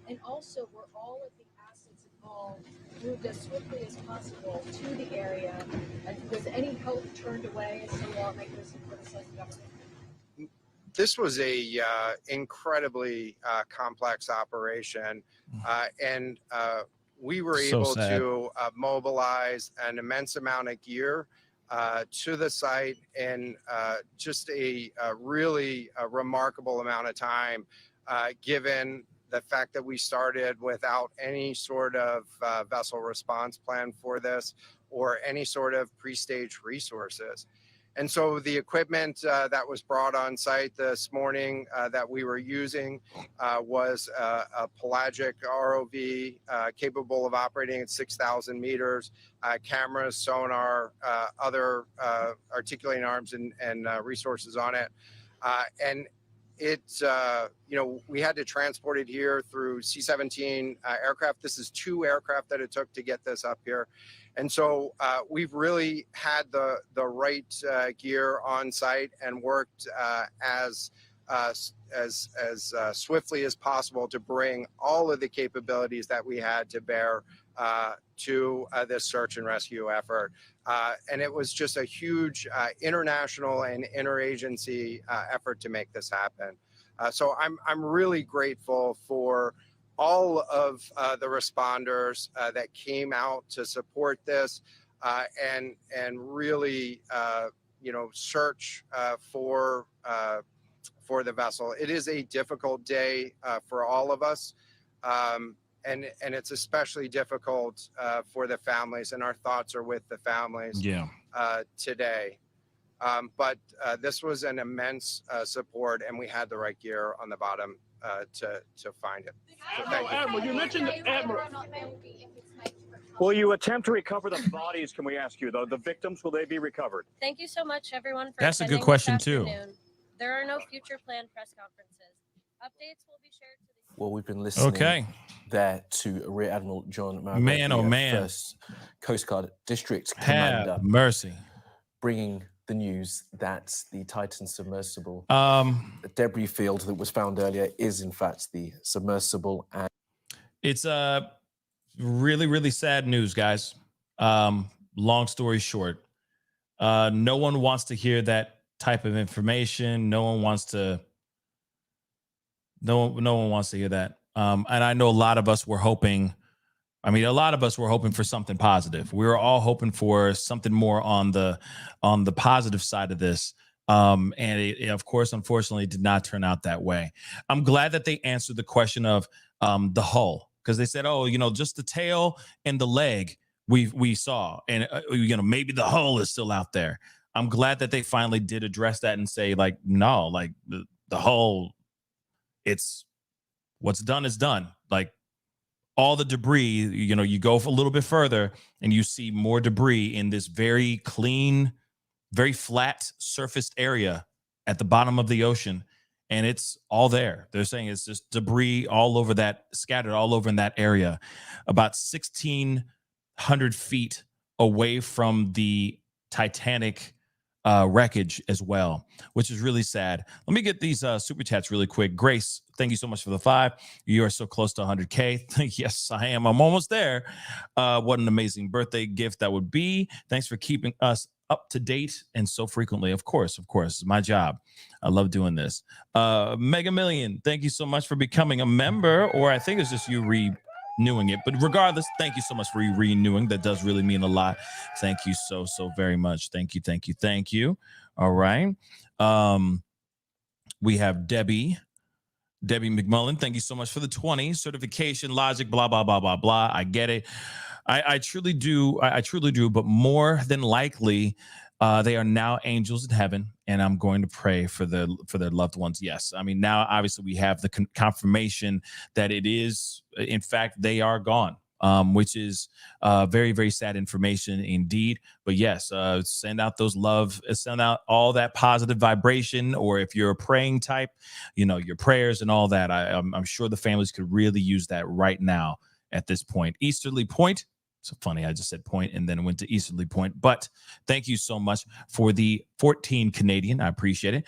And also, were all of the assets involved moved as swiftly as possible to the area? And was any help turned away, as some lawmakers have criticized the government? This was a incredibly complex operation, and we were able to mobilize an immense amount of gear to the site in just a really remarkable amount of time, given the fact that we started without any sort of vessel response plan for this or any sort of pre-stage resources. And so the equipment that was brought on site this morning that we were using was a pelagic ROV capable of operating at 6,000 meters, cameras, sonar, other articulating arms and resources on it. And it's, we had to transport it here through C-17 aircraft. This is 2 aircraft that it took to get this up here. And so we've really had the right gear on site and worked as swiftly as possible to bring all of the capabilities that we had to bear to this search and rescue effort. And it was just a huge international and interagency effort to make this happen. So I'm really grateful for all of the responders that came out to support this and really, search for the vessel. It is a difficult day for all of us. And it's especially difficult for the families, and our thoughts are with the families today. But this was an immense support, and we had the right gear on the bottom to find it. So thank you. Admiral, you mentioned the Admiral. Will you attempt to recover the bodies, can we ask you, though? The victims, will they be recovered? Thank you so much, everyone, for That's a good attending question, this too. afternoon. There are no future planned press conferences. Updates will be shared to the... Well, we've been listening there to Rear Admiral John Margaret, Man, oh, man. First Coast Guard District Have Commander, mercy. bringing the news that the Titan submersible debris field that was found earlier is in fact the submersible. And it's really, really sad news, guys. Long story short, no one wants to hear that type of information. No one wants to hear that. And I know a lot of us were hoping, for something positive. We were all hoping for something more on the positive side of this. And it, of course, unfortunately, did not turn out that way. I'm glad that they answered the question of the hull, because they said, oh, just the tail and the leg we saw, and maybe the hull is still out there. I'm glad that they finally did address that and say, like, no, like the hull, it's what's done is done. Like all the debris, you go a little bit further and you see more debris in this very clean, very flat surfaced area at the bottom of the ocean. And it's all there. They're saying it's just debris all over that, scattered all over in that area, about 1,600 feet away from the Titanic wreckage as well, which is really sad. Let me get these super chats really quick. Grace, thank you so much for the 5. You are so close to 100K. Yes, I am. I'm almost there. What an amazing birthday gift that would be. Thanks for keeping us up to date and so frequently. Of course, it's my job. I love doing this. Mega Million, thank you so much for becoming a member, or I think it's just you renewing it. But regardless, thank you so much for renewing. That does really mean a lot. Thank you so very much. Thank you. All right. We have Debbie McMullen. Thank you so much for the 20 certification, logic, blah, blah, blah, blah, blah. I get it. I truly do. I truly do. But more than likely, they are now angels in heaven, and I'm going to pray for their loved ones. Yes. I mean, now obviously we have the confirmation that it is, in fact, they are gone, which is very, very sad information indeed. But yes, send out those love, send out all that positive vibration, or if you're a praying type, your prayers and all that. I'm sure the families could really use that right now at this point. Easterly Point. So funny, I just said point and then went to Easterly Point. But thank you so much for the 14 Canadian. I appreciate it.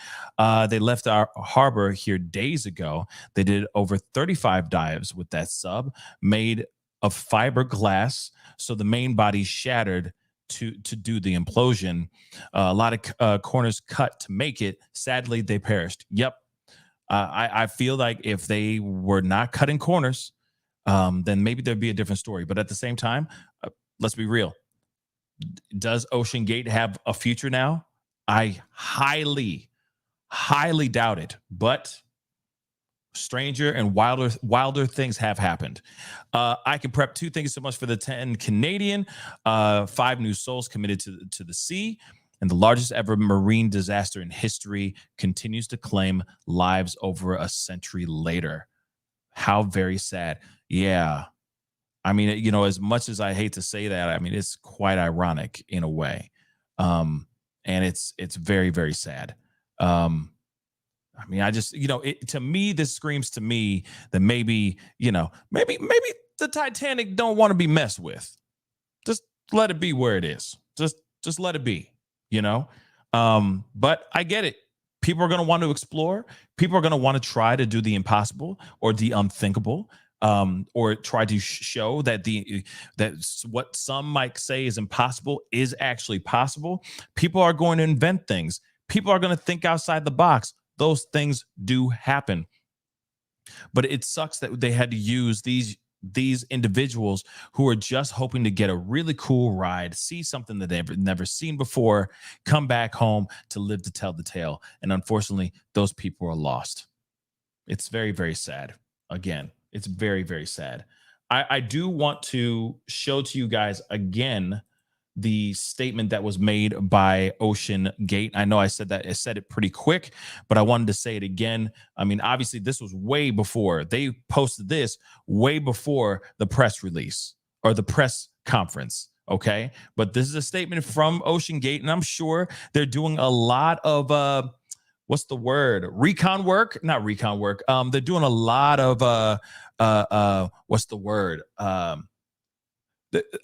They left our harbor here days ago. They did over 35 dives with that sub, made of fiberglass. So the main body shattered to do the implosion. A lot of corners cut to make it. Sadly, they perished. Yep. I feel like if they were not cutting corners, then maybe there'd be a different story. But at the same time, let's be real. Does Ocean Gate have a future now? I highly doubt it. But stranger and wilder things have happened. I can prep 2. Thank you so much for the 10 Canadian. 5 new souls committed to the sea. and the largest ever marine disaster in history continues to claim lives over a century later. How very sad. Yeah. I mean, you know, as much as I hate to say that, I mean, it's quite ironic in a way. And it's very, very sad. I mean, I just, you know, to me, this screams to me that maybe, you know, maybe the Titanic don't want to be messed with. Just let it be where it is. Just let it be, you know? But I get it. People are going to want to explore. People are going to want to try to do the impossible or the unthinkable, or try to show that that what some might say is impossible is actually possible. People are going to invent things. People are going to think outside the box. Those things do happen. But it sucks that they had to use these individuals who are just hoping to get a really cool ride, see something that they've never seen before, come back home to live to tell the tale. And unfortunately, those people are lost. It's very, very sad. Again, it's very, very sad. I do want to show to you guys again the statement that was made by Ocean Gate. I know I said it pretty quick, but I wanted to say it again. I mean, obviously, this was way before. They posted this way before the press release or the press conference. Okay. But this is a statement from Ocean Gate, and I'm sure they're doing a lot of what's the word? Recon work? Not recon work. They're doing a lot of what's the word?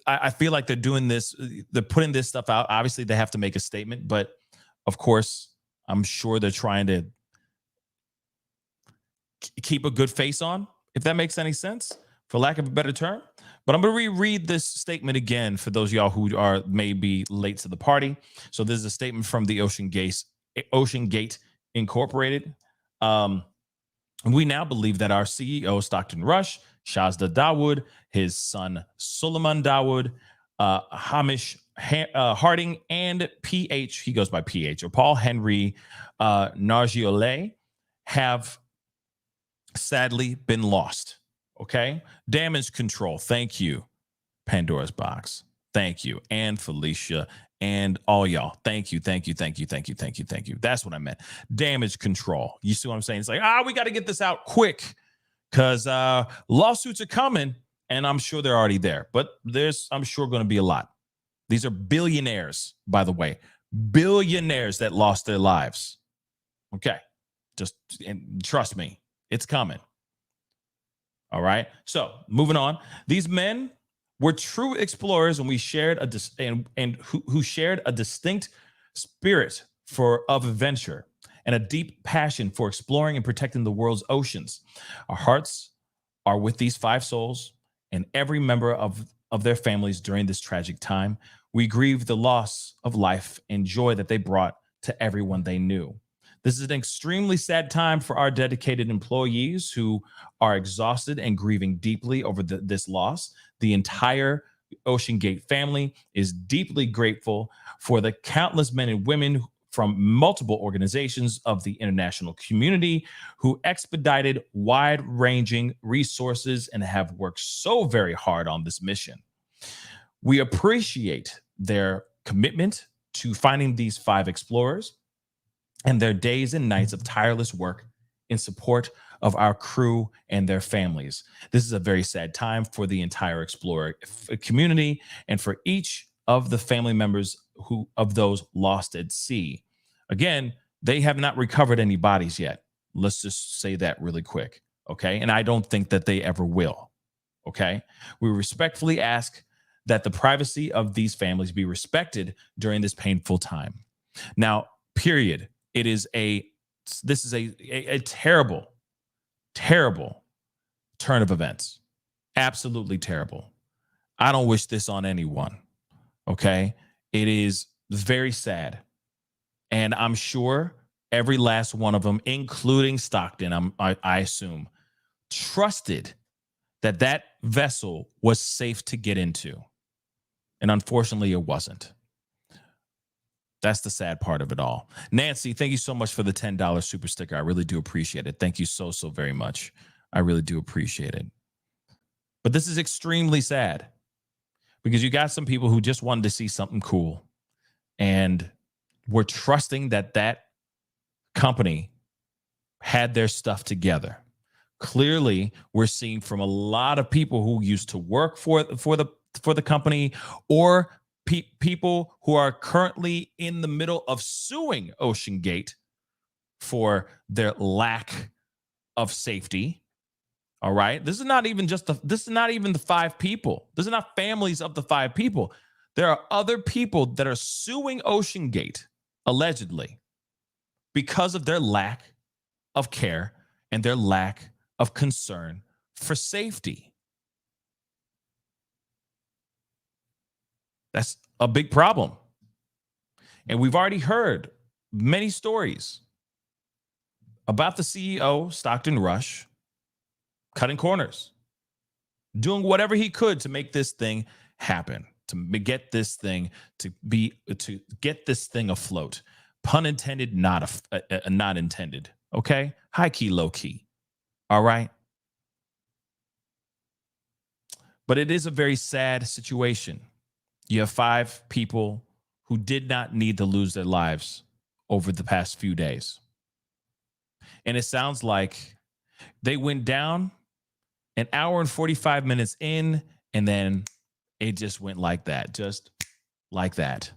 I feel like they're doing this, they're putting this stuff out. Obviously, they have to make a statement, but of course, I'm sure they're trying to keep a good face on, if that makes any sense, for lack of a better term. But I'm going to reread this statement again for those of y'all who are maybe late to the party. So this is a statement from the Ocean Gate Incorporated. We now believe that our CEO, Stockton Rush, Shazda Dawood, his son Suleiman Dawood, Hamish Harding, and PH, he goes by PH, or Paul Henry Nargiole, have sadly been lost. Okay? Damage control. Thank you, Pandora's Box. Thank you. And Felicia and all y'all. Thank you. That's what I meant. Damage control. You see what I'm saying? It's like, we got to get this out quick, because lawsuits are coming, and I'm sure they're already there. But I'm sure, going to be a lot. These are billionaires, by the way. Billionaires that lost their lives. Okay. And trust me, it's coming. All right. So moving on. These men were true explorers, and we shared who shared a distinct spirit of adventure and a deep passion for exploring and protecting the world's oceans. Our hearts are with these 5 souls and every member of their families during this tragic time. We grieve the loss of life and joy that they brought to everyone they knew. This is an extremely sad time for our dedicated employees who are exhausted and grieving deeply over this loss. The entire Ocean Gate family is deeply grateful for the countless men and women from multiple organizations of the international community who expedited wide-ranging resources and have worked so very hard on this mission. We appreciate their commitment to finding these 5 explorers and their days and nights of tireless work in support of our crew and their families. This is a very sad time for the entire explorer community and for each of the family members of those lost at sea. Again, they have not recovered any bodies yet. Let's just say that really quick, okay? And I don't think that they ever will, okay? We respectfully ask that the privacy of these families be respected during this painful time. Now, period. This is a terrible, terrible turn of events. Absolutely terrible. I don't wish this on anyone, okay? It is very sad. And I'm sure every last one of them, including Stockton, I assume, trusted that vessel was safe to get into. And unfortunately, it wasn't. That's the sad part of it all. Nancy, thank you so much for the $10 super sticker. I really do appreciate it. Thank you so very much. I really do appreciate it. But this is extremely sad because you got some people who just wanted to see something cool. And were trusting that company had their stuff together. Clearly, we're seeing from a lot of people who used to work for the company, or people who are currently in the middle of suing OceanGate for their lack of safety. All right. This is not even the 5 people. This is not families of the 5 people. There are other people that are suing OceanGate, allegedly, because of their lack of care and their lack of concern for safety. That's a big problem. And we've already heard many stories about the CEO, Stockton Rush, cutting corners, doing whatever he could to make this thing happen, to get this thing afloat. Pun intended, not intended. Okay, high key, low key. All right. But it is a very sad situation. You have 5 people who did not need to lose their lives over the past few days. And it sounds like they went down an hour and 45 minutes in, and then it just went like that, just like that.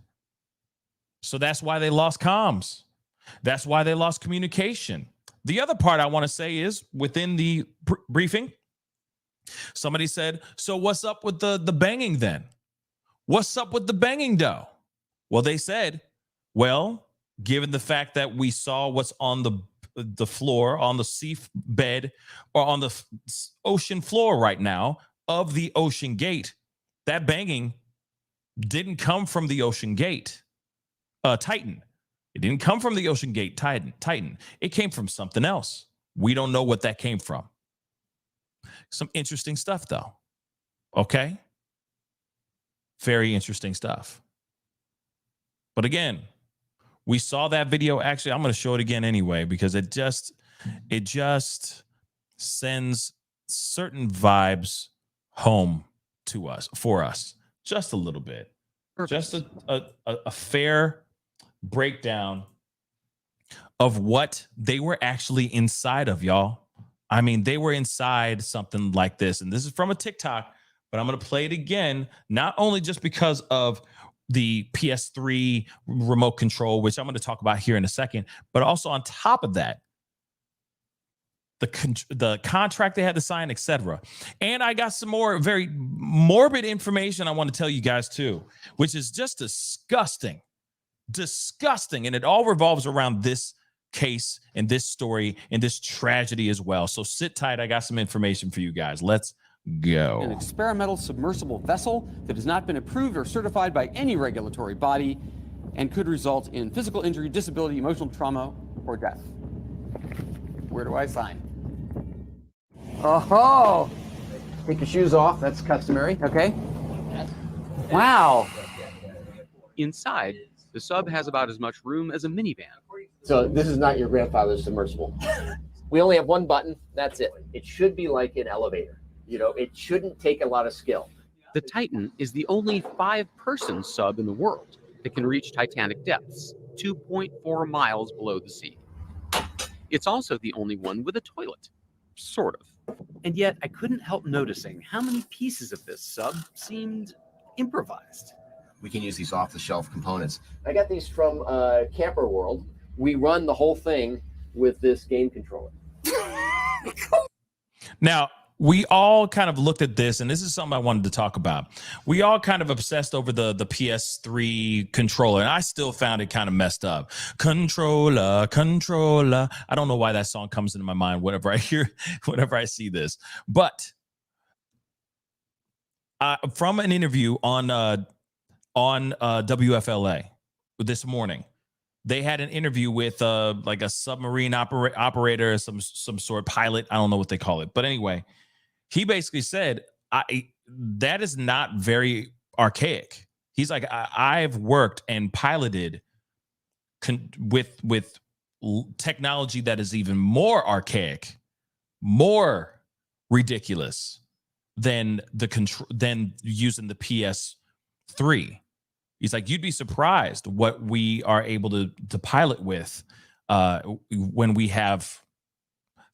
So that's why they lost comms. That's why they lost communication. The other part I want to say is, within the briefing, somebody said, so what's up with the banging then? What's up with the banging, though? Well, they said, well, given the fact that we saw what's on the floor, on the sea bed, or on the ocean floor right now of the OceanGate, that banging didn't come from the OceanGate Titan. It didn't come from the OceanGate Titan. It came from something else. We don't know what that came from. Some interesting stuff, though. Okay? Very interesting stuff. But again, we saw that video. Actually, I'm going to show it again anyway, because it just sends certain vibes home to us, for us, just a little bit. Just a fair breakdown of what they were actually inside of, y'all. I mean, they were inside something like this. And this is from a TikTok, but I'm going to play it again, not only just because of the PS3 remote control, which I'm going to talk about here in a second, but also on top of that, the contract they had to sign, etc. And I got some more very morbid information I want to tell you guys too, which is just disgusting. And it all revolves around this case and this story and this tragedy as well. So sit tight. I got some information for you guys. Let's go. An experimental submersible vessel that has not been approved or certified by any regulatory body and could result in physical injury, disability, emotional trauma, or death. Where do I sign? Oh, take your shoes off. That's customary. Okay. Wow. Inside, the sub has about as much room as a minivan. So this is not your grandfather's submersible. We only have one button. That's it. It should be like an elevator. You know, it shouldn't take a lot of skill. The Titan is the only 5-person sub in the world that can reach Titanic depths, 2.4 miles below the sea. It's also the only one with a toilet, sort of. And yet I couldn't help noticing how many pieces of this sub seemed improvised. We can use these off-the-shelf components. I got these from Camper World. We run the whole thing with this game controller. Now, we all kind of looked at this, and this is something I wanted to talk about. We all kind of obsessed over the PS3 controller, and I still found it kind of messed up. Controller. I don't know why that song comes into my mind whenever I see this. But from an interview on WFLA this morning, they had an interview with like a submarine operator, some sort of pilot. I don't know what they call it, but anyway, he basically said, that is not very archaic. He's like, I've worked and piloted with technology that is even more archaic, more ridiculous than than using the PS3. He's like, you'd be surprised what we are able to pilot with when we have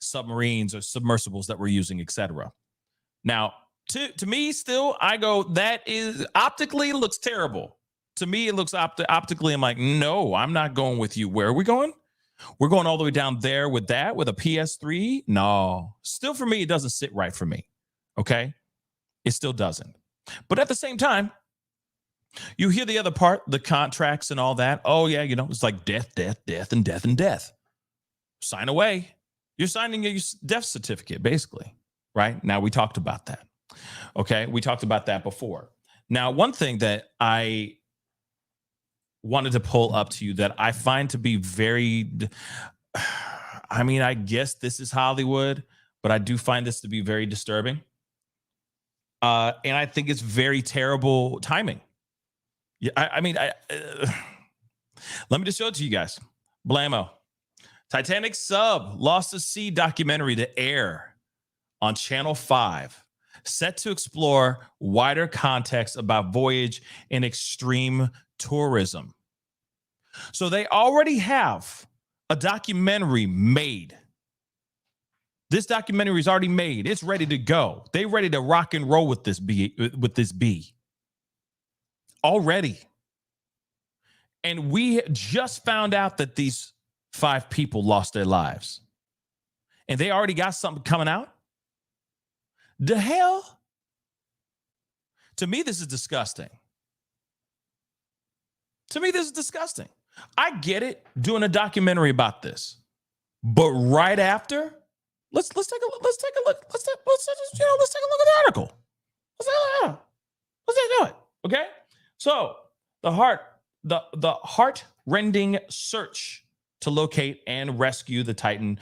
submarines or submersibles that we're using, etc. Now, to me, still, I go, that is optically looks terrible. To me, it looks optically, I'm like, no, I'm not going with you. Where are we going? We're going all the way down there with that, with a PS3? No. Still, for me, it doesn't sit right for me. Okay? It still doesn't. But at the same time, you hear the other part, the contracts and all that. Oh, yeah, you know, it's like death, death, death, and death, and death. Sign away. You're signing your death certificate, basically. Right? Now, we talked about that. Okay? We talked about that before. Now, one thing that I wanted to pull up to you that I find to be very, I mean, I guess this is Hollywood, but I do find this to be very disturbing. And I think it's very terrible timing. Yeah, I mean, let me just show it to you guys. Blammo. Titanic Sub Lost at Sea documentary to air on Channel 5. Set to explore wider context about voyage and extreme tourism. So they already have a documentary made. This documentary is already made. It's ready to go. They're ready to rock and roll with this bee. Already. And we just found out that these 5 people lost their lives. And they already got something coming out? The hell? To me, this is disgusting. To me, this is disgusting. I get it doing a documentary about this. But right after, let's take a look. Let's take a look at the article. Let's do it. Okay? So the heart-rending search to locate and rescue the Titan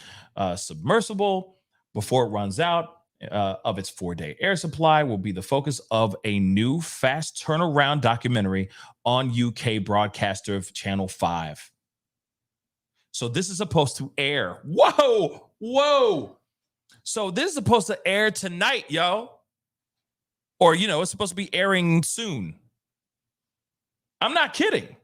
submersible before it runs out of its 4-day air supply will be the focus of a new fast turnaround documentary on UK broadcaster of Channel 5. So this is supposed to air. Whoa. So this is supposed to air tonight, yo. Or, you know, it's supposed to be airing soon. I'm not kidding.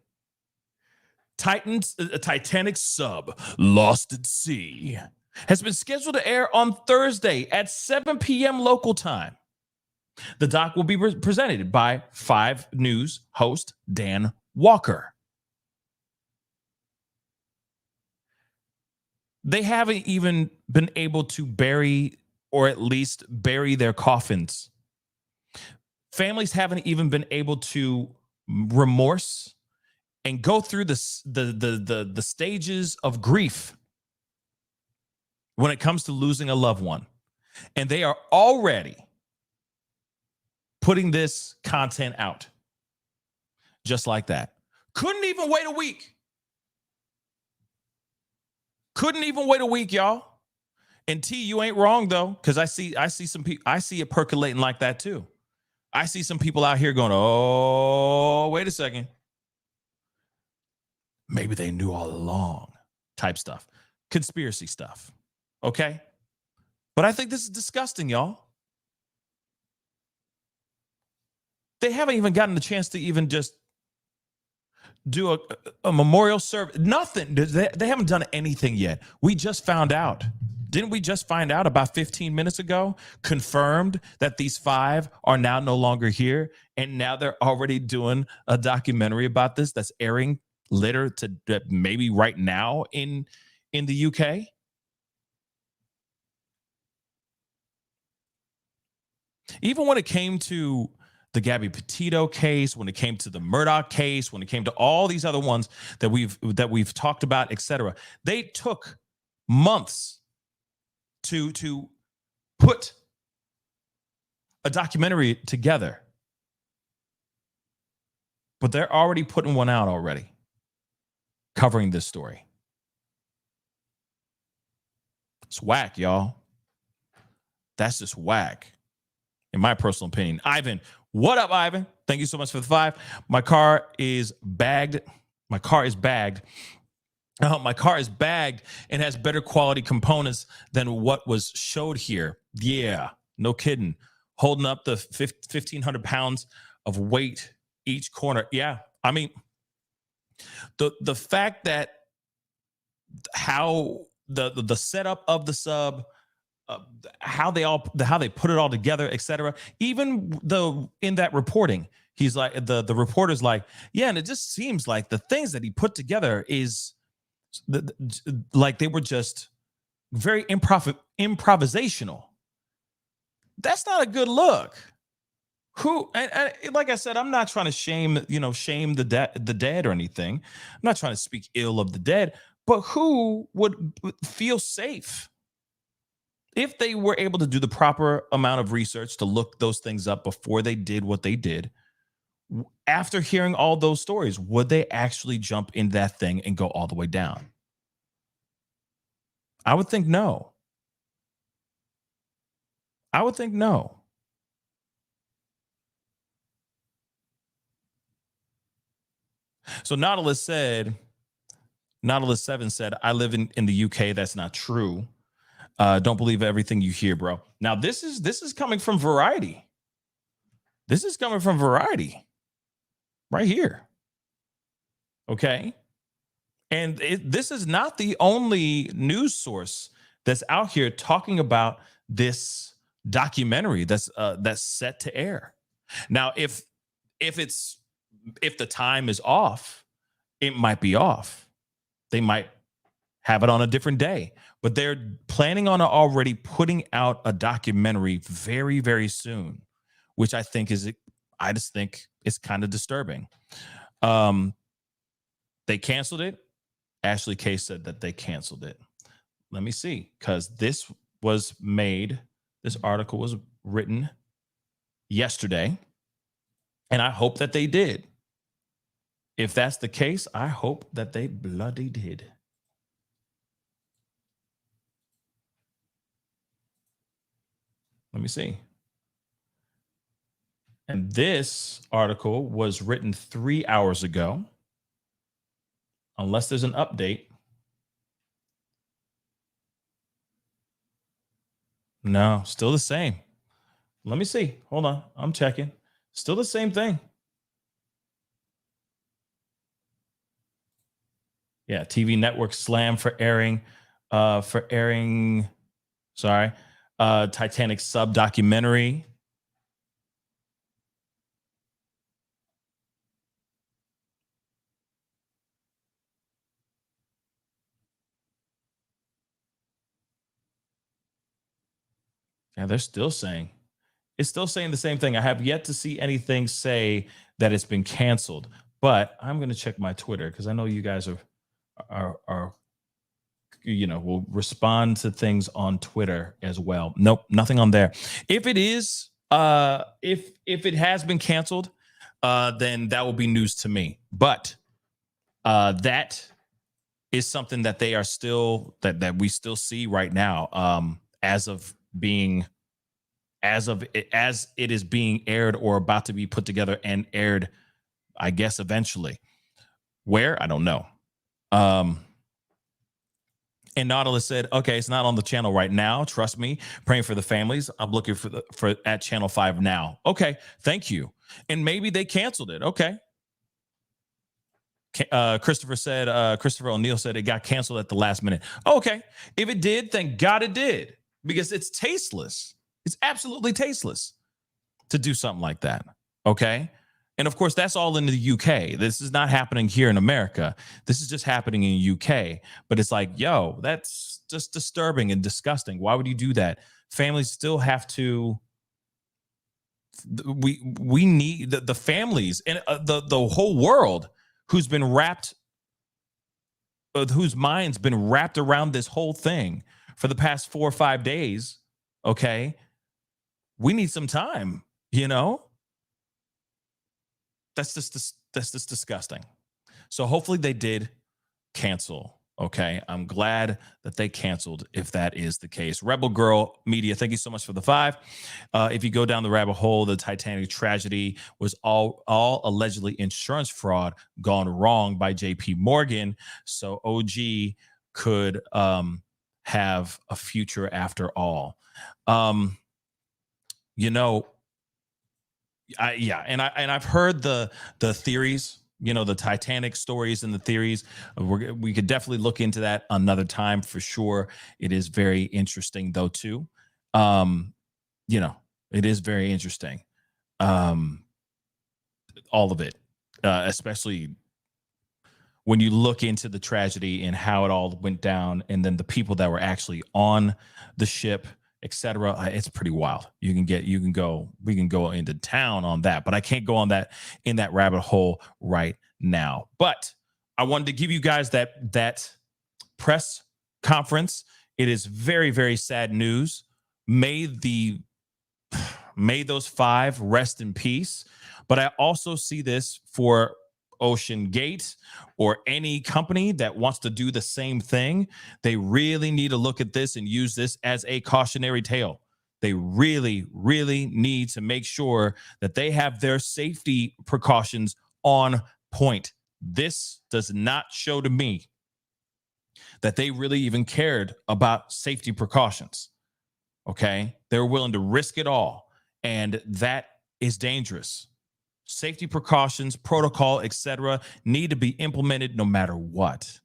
Titanic Sub Lost at Sea has been scheduled to air on Thursday at 7 p.m. local time. The doc will be presented by 5 News host Dan Walker. They haven't even been able to bury, or at least bury their coffins. Families haven't even been able to remorse and go through the stages of grief when it comes to losing a loved one. And they are already putting this content out. Just like that. Couldn't even wait a week. Couldn't even wait a week, y'all. And T, you ain't wrong though, because I see some people, I see it percolating like that too. I see some people out here going, oh, wait a second. Maybe they knew all along type stuff. Conspiracy stuff. Okay? But I think this is disgusting, y'all. They haven't even gotten the chance to even just do a memorial service. Nothing. They haven't done anything yet. We just found out. Didn't we just find out about 15 minutes ago? Confirmed that these 5 are now no longer here. And now they're already doing a documentary about this that's airing later to maybe right now in the UK. Even when it came to the Gabby Petito case, when it came to the Murdoch case, when it came to all these other ones that we've talked about, etc., they took months to put a documentary together. But they're already putting one out already, covering this story. It's whack, y'all. That's just whack, in my personal opinion. Ivan, what up, Ivan? Thank you so much for the 5. My car is bagged. My car is bagged and has better quality components than what was showed here. Yeah, no kidding. Holding up the 1,500 pounds of weight each corner. Yeah, I mean, the fact that how the setup of the sub, how they put it all together, etc. Even though in that reporting, he's like the reporter's like, yeah, and it just seems like the things that he put together is like they were just very improvisational. That's not a good look. Who and like I said, I'm not trying to shame the dead or anything. I'm not trying to speak ill of the dead, but who would feel safe if they were able to do the proper amount of research to look those things up before they did what they did? After hearing all those stories, would they actually jump in that thing and go all the way down? I would think no. I would think no. So Nautilus 7 said, I live in the UK. That's not true. Don't believe everything you hear, bro. Now, this is coming from Variety. This is coming from Variety right here. Okay. And this is not the only news source that's out here talking about this documentary that's set to air. Now, if the time is off, it might be off. They might have it on a different day, but they're planning on already putting out a documentary very, very soon, which I just think is kind of disturbing. They canceled it. Ashley K said that they canceled it. Let me see, because this article was written yesterday, and I hope that they did. If that's the case, I hope that they bloody did. Let me see. And this article was written 3 hours ago. Unless there's an update. No, still the same. Let me see. Hold on. I'm checking. Still the same thing. Yeah, TV network slam for airing Titanic sub documentary. Yeah, they're still saying. It's still saying the same thing. I have yet to see anything say that it's been canceled, but I'm going to check my Twitter because I know you guys are will respond to things on Twitter as well. Nope, nothing on there. If it is, if it has been canceled, then that will be news to me. But that is something that they are still that we still see right now, as it is being aired or about to be put together and aired, I guess eventually. Where? I don't know. And Nautilus said, okay, it's not on the channel right now. Trust me. Praying for the families. I'm looking for at channel 5 now. Okay, thank you. And maybe they canceled it. Okay. Christopher O'Neill said it got canceled at the last minute. Okay. If it did, thank God it did. Because it's tasteless. It's absolutely tasteless to do something like that. Okay. And of course, that's all in the UK. This is not happening here in America. This is just happening in UK. But it's like, yo, that's just disturbing and disgusting. Why would you do that? Families still have to. We need the families and the whole world whose mind's been wrapped around this whole thing for the past 4 or 5 days. Okay, we need some time. That's just disgusting. So hopefully they did cancel. Okay. I'm glad that they canceled if that is the case. Rebel Girl Media, thank you so much for the 5. If you go down the rabbit hole, the Titanic tragedy was all allegedly insurance fraud gone wrong by JP Morgan. So OG could have a future after all. And I've heard the theories the Titanic stories and the theories. We could definitely look into that another time for sure. It is very interesting though too. It is very interesting. All of it, especially when you look into the tragedy and how it all went down, and then the people that were actually on the ship, etc. It's pretty wild. We can go into town on that, but I can't go on that in that rabbit hole right now. But I wanted to give you guys that press conference. It is very, very sad news. May those 5 rest in peace. But I also see this for Ocean Gate or any company that wants to do the same thing. They really need to look at this and use this as a cautionary tale. They really, really need to make sure that they have their safety precautions on point. This does not show to me that they really even cared about safety precautions. Okay? They're willing to risk it all, and that is dangerous. Safety precautions, protocol, etc., need to be implemented no matter what.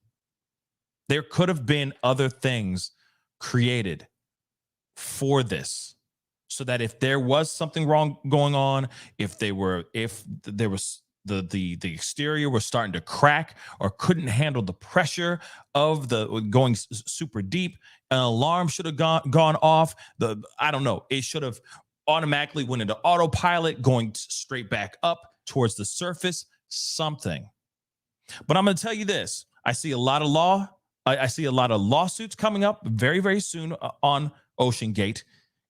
There could have been other things created for this, so that if there was something wrong going on, if there was the exterior was starting to crack or couldn't handle the pressure of the going super deep, an alarm should have gone off. I don't know. It should have automatically went into autopilot, going straight back up towards the surface, something. But I'm going to tell you this. I see a lot of lawsuits coming up very, very soon on Ocean Gate.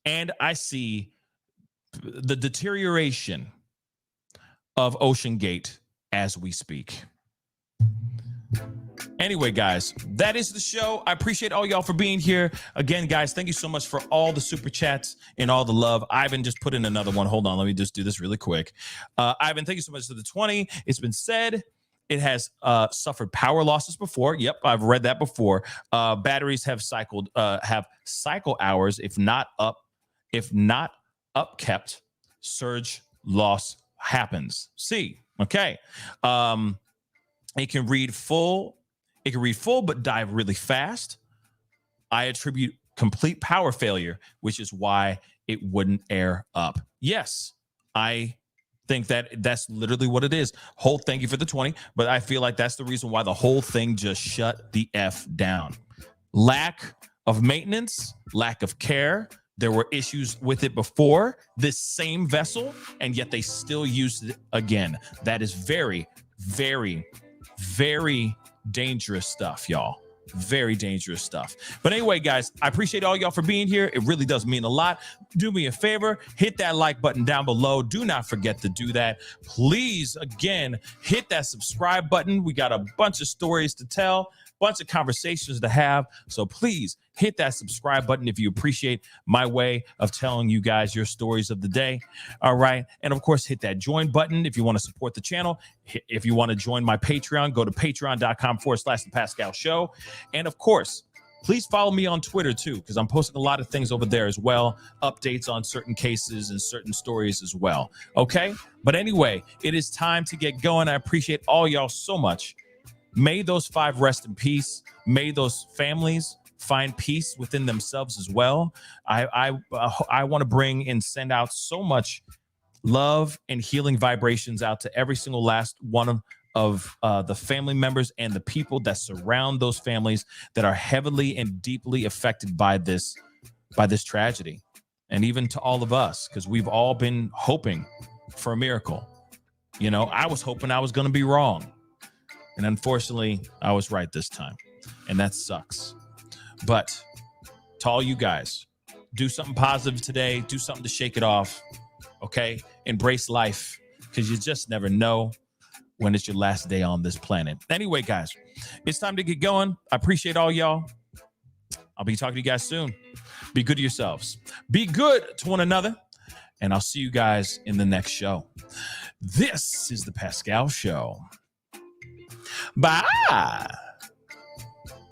And I see the deterioration of Ocean Gate as we speak. Anyway, guys, that is the show. I appreciate all y'all for being here. Again, guys, thank you so much for all the super chats and all the love. Ivan just put in another one. Hold on. Let me just do this really quick. Ivan, thank you so much for the 20. It's been said it has suffered power losses before. Yep, I've read that before. Batteries have cycle hours if not upkept. Surge loss happens. See, okay. It can read full, but dive really fast. I attribute complete power failure, which is why it wouldn't air up. Yes, I think that's literally what it is. Holt, thank you for the 20, but I feel like that's the reason why the whole thing just shut the F down. Lack of maintenance, lack of care. There were issues with it before this same vessel, and yet they still used it again. That is very, very, very dangerous stuff, y'all. Very dangerous stuff. But anyway, guys, I appreciate all y'all for being here. It really does mean a lot. Do me a favor, hit that like button down below. Do not forget to do that. Please, again, hit that subscribe button. We got a bunch of stories to tell, bunch of conversations to have. So please hit that subscribe button if you appreciate my way of telling you guys your stories of the day. All right. And of course, hit that join button if you want to support the channel. If you want to join my Patreon, go to patreon.com/thepascalshow. And of course, please follow me on Twitter too, because I'm posting a lot of things over there as well. Updates on certain cases and certain stories as well. Okay. But anyway, it is time to get going. I appreciate all y'all so much. May those 5 rest in peace. May those families find peace within themselves as well. I want to bring and send out so much love and healing vibrations out to every single last one of the family members and the people that surround those families that are heavily and deeply affected by this tragedy. And even to all of us, because we've all been hoping for a miracle. You know, I was hoping I was going to be wrong. And unfortunately, I was right this time. And that sucks. But to all you guys, do something positive today. Do something to shake it off. Okay? Embrace life, because you just never know when it's your last day on this planet. Anyway, guys, it's time to get going. I appreciate all y'all. I'll be talking to you guys soon. Be good to yourselves. Be good to one another. And I'll see you guys in the next show. This is the Pascal Show. Bye.